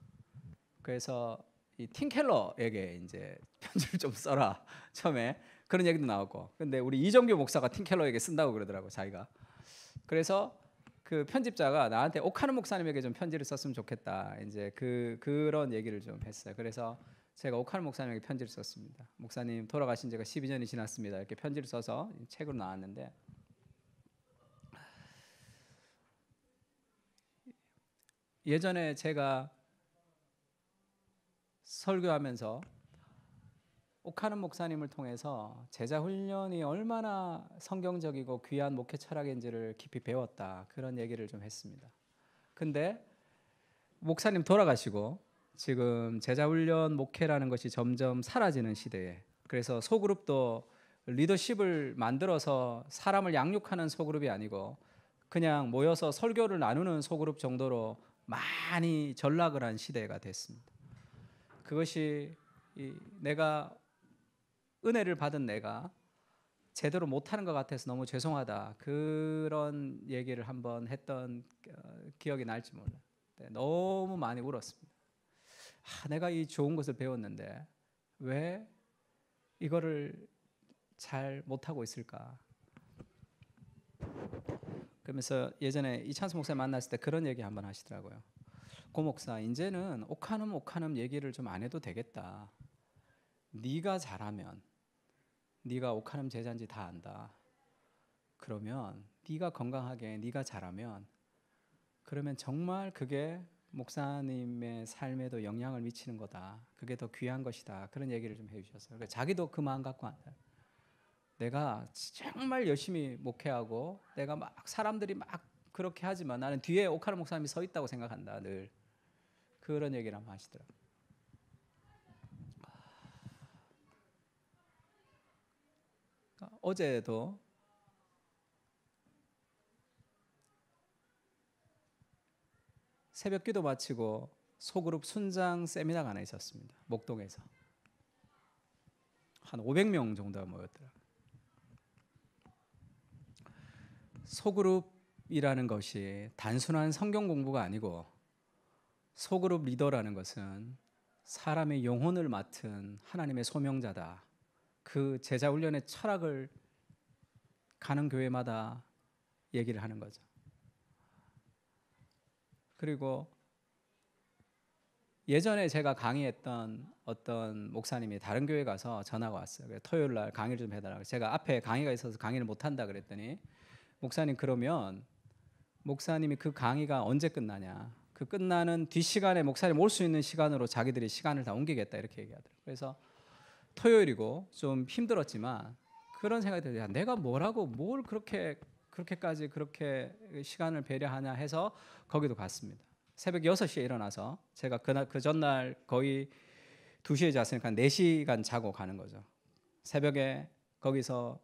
그래서 이 팀 켈러에게 이제 편지를 좀 써라 처음에 그런 얘기도 나오고, 근데 우리 이정규 목사가 팀 켈러에게 쓴다고 그러더라고 자기가. 그래서 그 편집자가 나한테 오카는 목사님에게 좀 편지를 썼으면 좋겠다 이제 그런 얘기를 좀 했어요. 그래서 제가 오카는 목사님에게 편지를 썼습니다. 목사님 돌아가신 지가 12년이 지났습니다. 이렇게 편지를 써서 책으로 나왔는데, 예전에 제가 설교하면서 오카는 목사님을 통해서 제자 훈련이 얼마나 성경적이고 귀한 목회 철학인지를 깊이 배웠다, 그런 얘기를 좀 했습니다. 근데 목사님 돌아가시고 지금 제자 훈련 목회라는 것이 점점 사라지는 시대에, 그래서 소그룹도 리더십을 만들어서 사람을 양육하는 소그룹이 아니고 그냥 모여서 설교를 나누는 소그룹 정도로 많이 전락을 한 시대가 됐습니다. 그것이 내가 은혜를 받은 내가 제대로 못하는 것 같아서 너무 죄송하다, 그런 얘기를 한번 했던 기억이 날지 몰라요. 너무 많이 울었습니다. 내가 이 좋은 것을 배웠는데 왜 이거를 잘 못하고 있을까. 그러면서 예전에 이찬수 목사님 만났을 때 그런 얘기 한번 하시더라고요. 고 목사, 이제는 오카눔 얘기를 좀 안 해도 되겠다. 네가 잘하면, 네가 오카눔 제자인지 다 안다. 그러면 네가 건강하게 네가 잘하면, 그러면 정말 그게 목사님의 삶에도 영향을 미치는 거다. 그게 더 귀한 것이다. 그런 얘기를 좀 해주셨어요. 그러니까 자기도 그 마음 갖고 왔다. 내가 정말 열심히 목회하고 내가 막 사람들이 막 그렇게 하지만 나는 뒤에 오카르 목사님이 서 있다고 생각한다. 늘 그런 얘기를 한번 하시더라고요. 어제도 새벽 기도 마치고 소그룹 순장 세미나가 하나 있었습니다. 목동에서 한 500명 정도가 모였더라고요. 소그룹이라는 것이 단순한 성경 공부가 아니고, 소그룹 리더라는 것은 사람의 영혼을 맡은 하나님의 소명자다. 그 제자 훈련의 철학을 가는 교회마다 얘기를 하는 거죠. 그리고 예전에 제가 강의했던 어떤 목사님이 다른 교회 가서 전화가 왔어요. 토요일 날 강의를 좀 해달라고. 제가 앞에 강의가 있어서 강의를 못 한다 그랬더니, 목사님 그러면 목사님이 그 강의가 언제 끝나냐, 그 끝나는 뒷시간에 목사님 올 수 있는 시간으로 자기들이 시간을 다 옮기겠다 이렇게 얘기하더라고요. 그래서 토요일이고 좀 힘들었지만 그런 생각이 들어요. 내가 뭐라고 뭘 그렇게까지 그렇게 시간을 배려하냐 해서 거기도 갔습니다. 새벽 6시에 일어나서 제가 그 전날 거의 2시에 잤으니까 4시간 자고 가는 거죠. 새벽에 거기서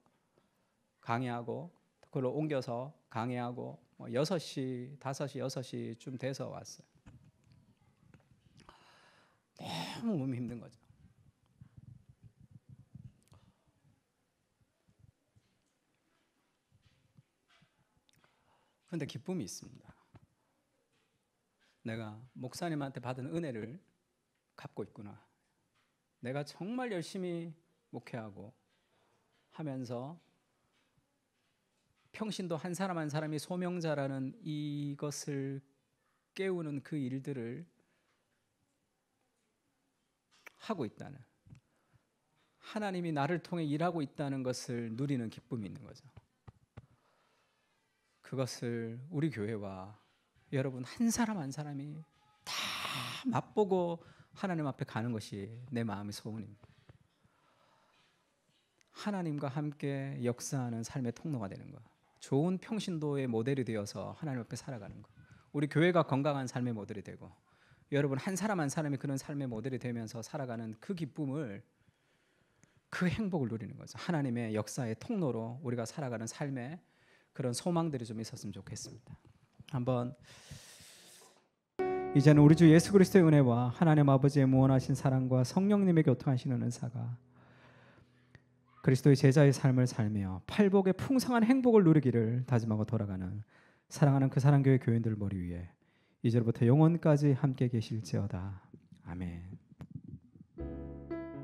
강의하고 그걸로 옮겨서 강의하고 6시, 5시, 6시쯤 돼서 왔어요. 너무 몸이 힘든 거죠. 그런데 기쁨이 있습니다. 내가 목사님한테 받은 은혜를 갚고 있구나. 내가 정말 열심히 목회하고 하면서 평신도 한 사람 한 사람이 소명자라는 이것을 깨우는 그 일들을 하고 있다는, 하나님이 나를 통해 일하고 있다는 것을 누리는 기쁨이 있는 거죠. 그것을 우리 교회와 여러분 한 사람 한 사람이 다 맛보고 하나님 앞에 가는 것이 내 마음의 소원입니다. 하나님과 함께 역사하는 삶의 통로가 되는 것, 좋은 평신도의 모델이 되어서 하나님 앞에 살아가는 것, 우리 교회가 건강한 삶의 모델이 되고 여러분 한 사람 한 사람이 그런 삶의 모델이 되면서 살아가는 그 기쁨을, 그 행복을 누리는 거죠. 하나님의 역사의 통로로 우리가 살아가는 삶의 그런 소망들이 좀 있었으면 좋겠습니다. 한번 이제는 우리 주 예수 그리스도의 은혜와 하나님 아버지의 무한하신 사랑과 성령님의 교통하시는 은사가 그리스도의 제자의 삶을 살며 팔복의 풍성한 행복을 누리기를 다짐하고 돌아가는 사랑하는 그 사랑교회 교인들 머리 위에 이제부터 영원까지 함께 계실지어다. 아멘.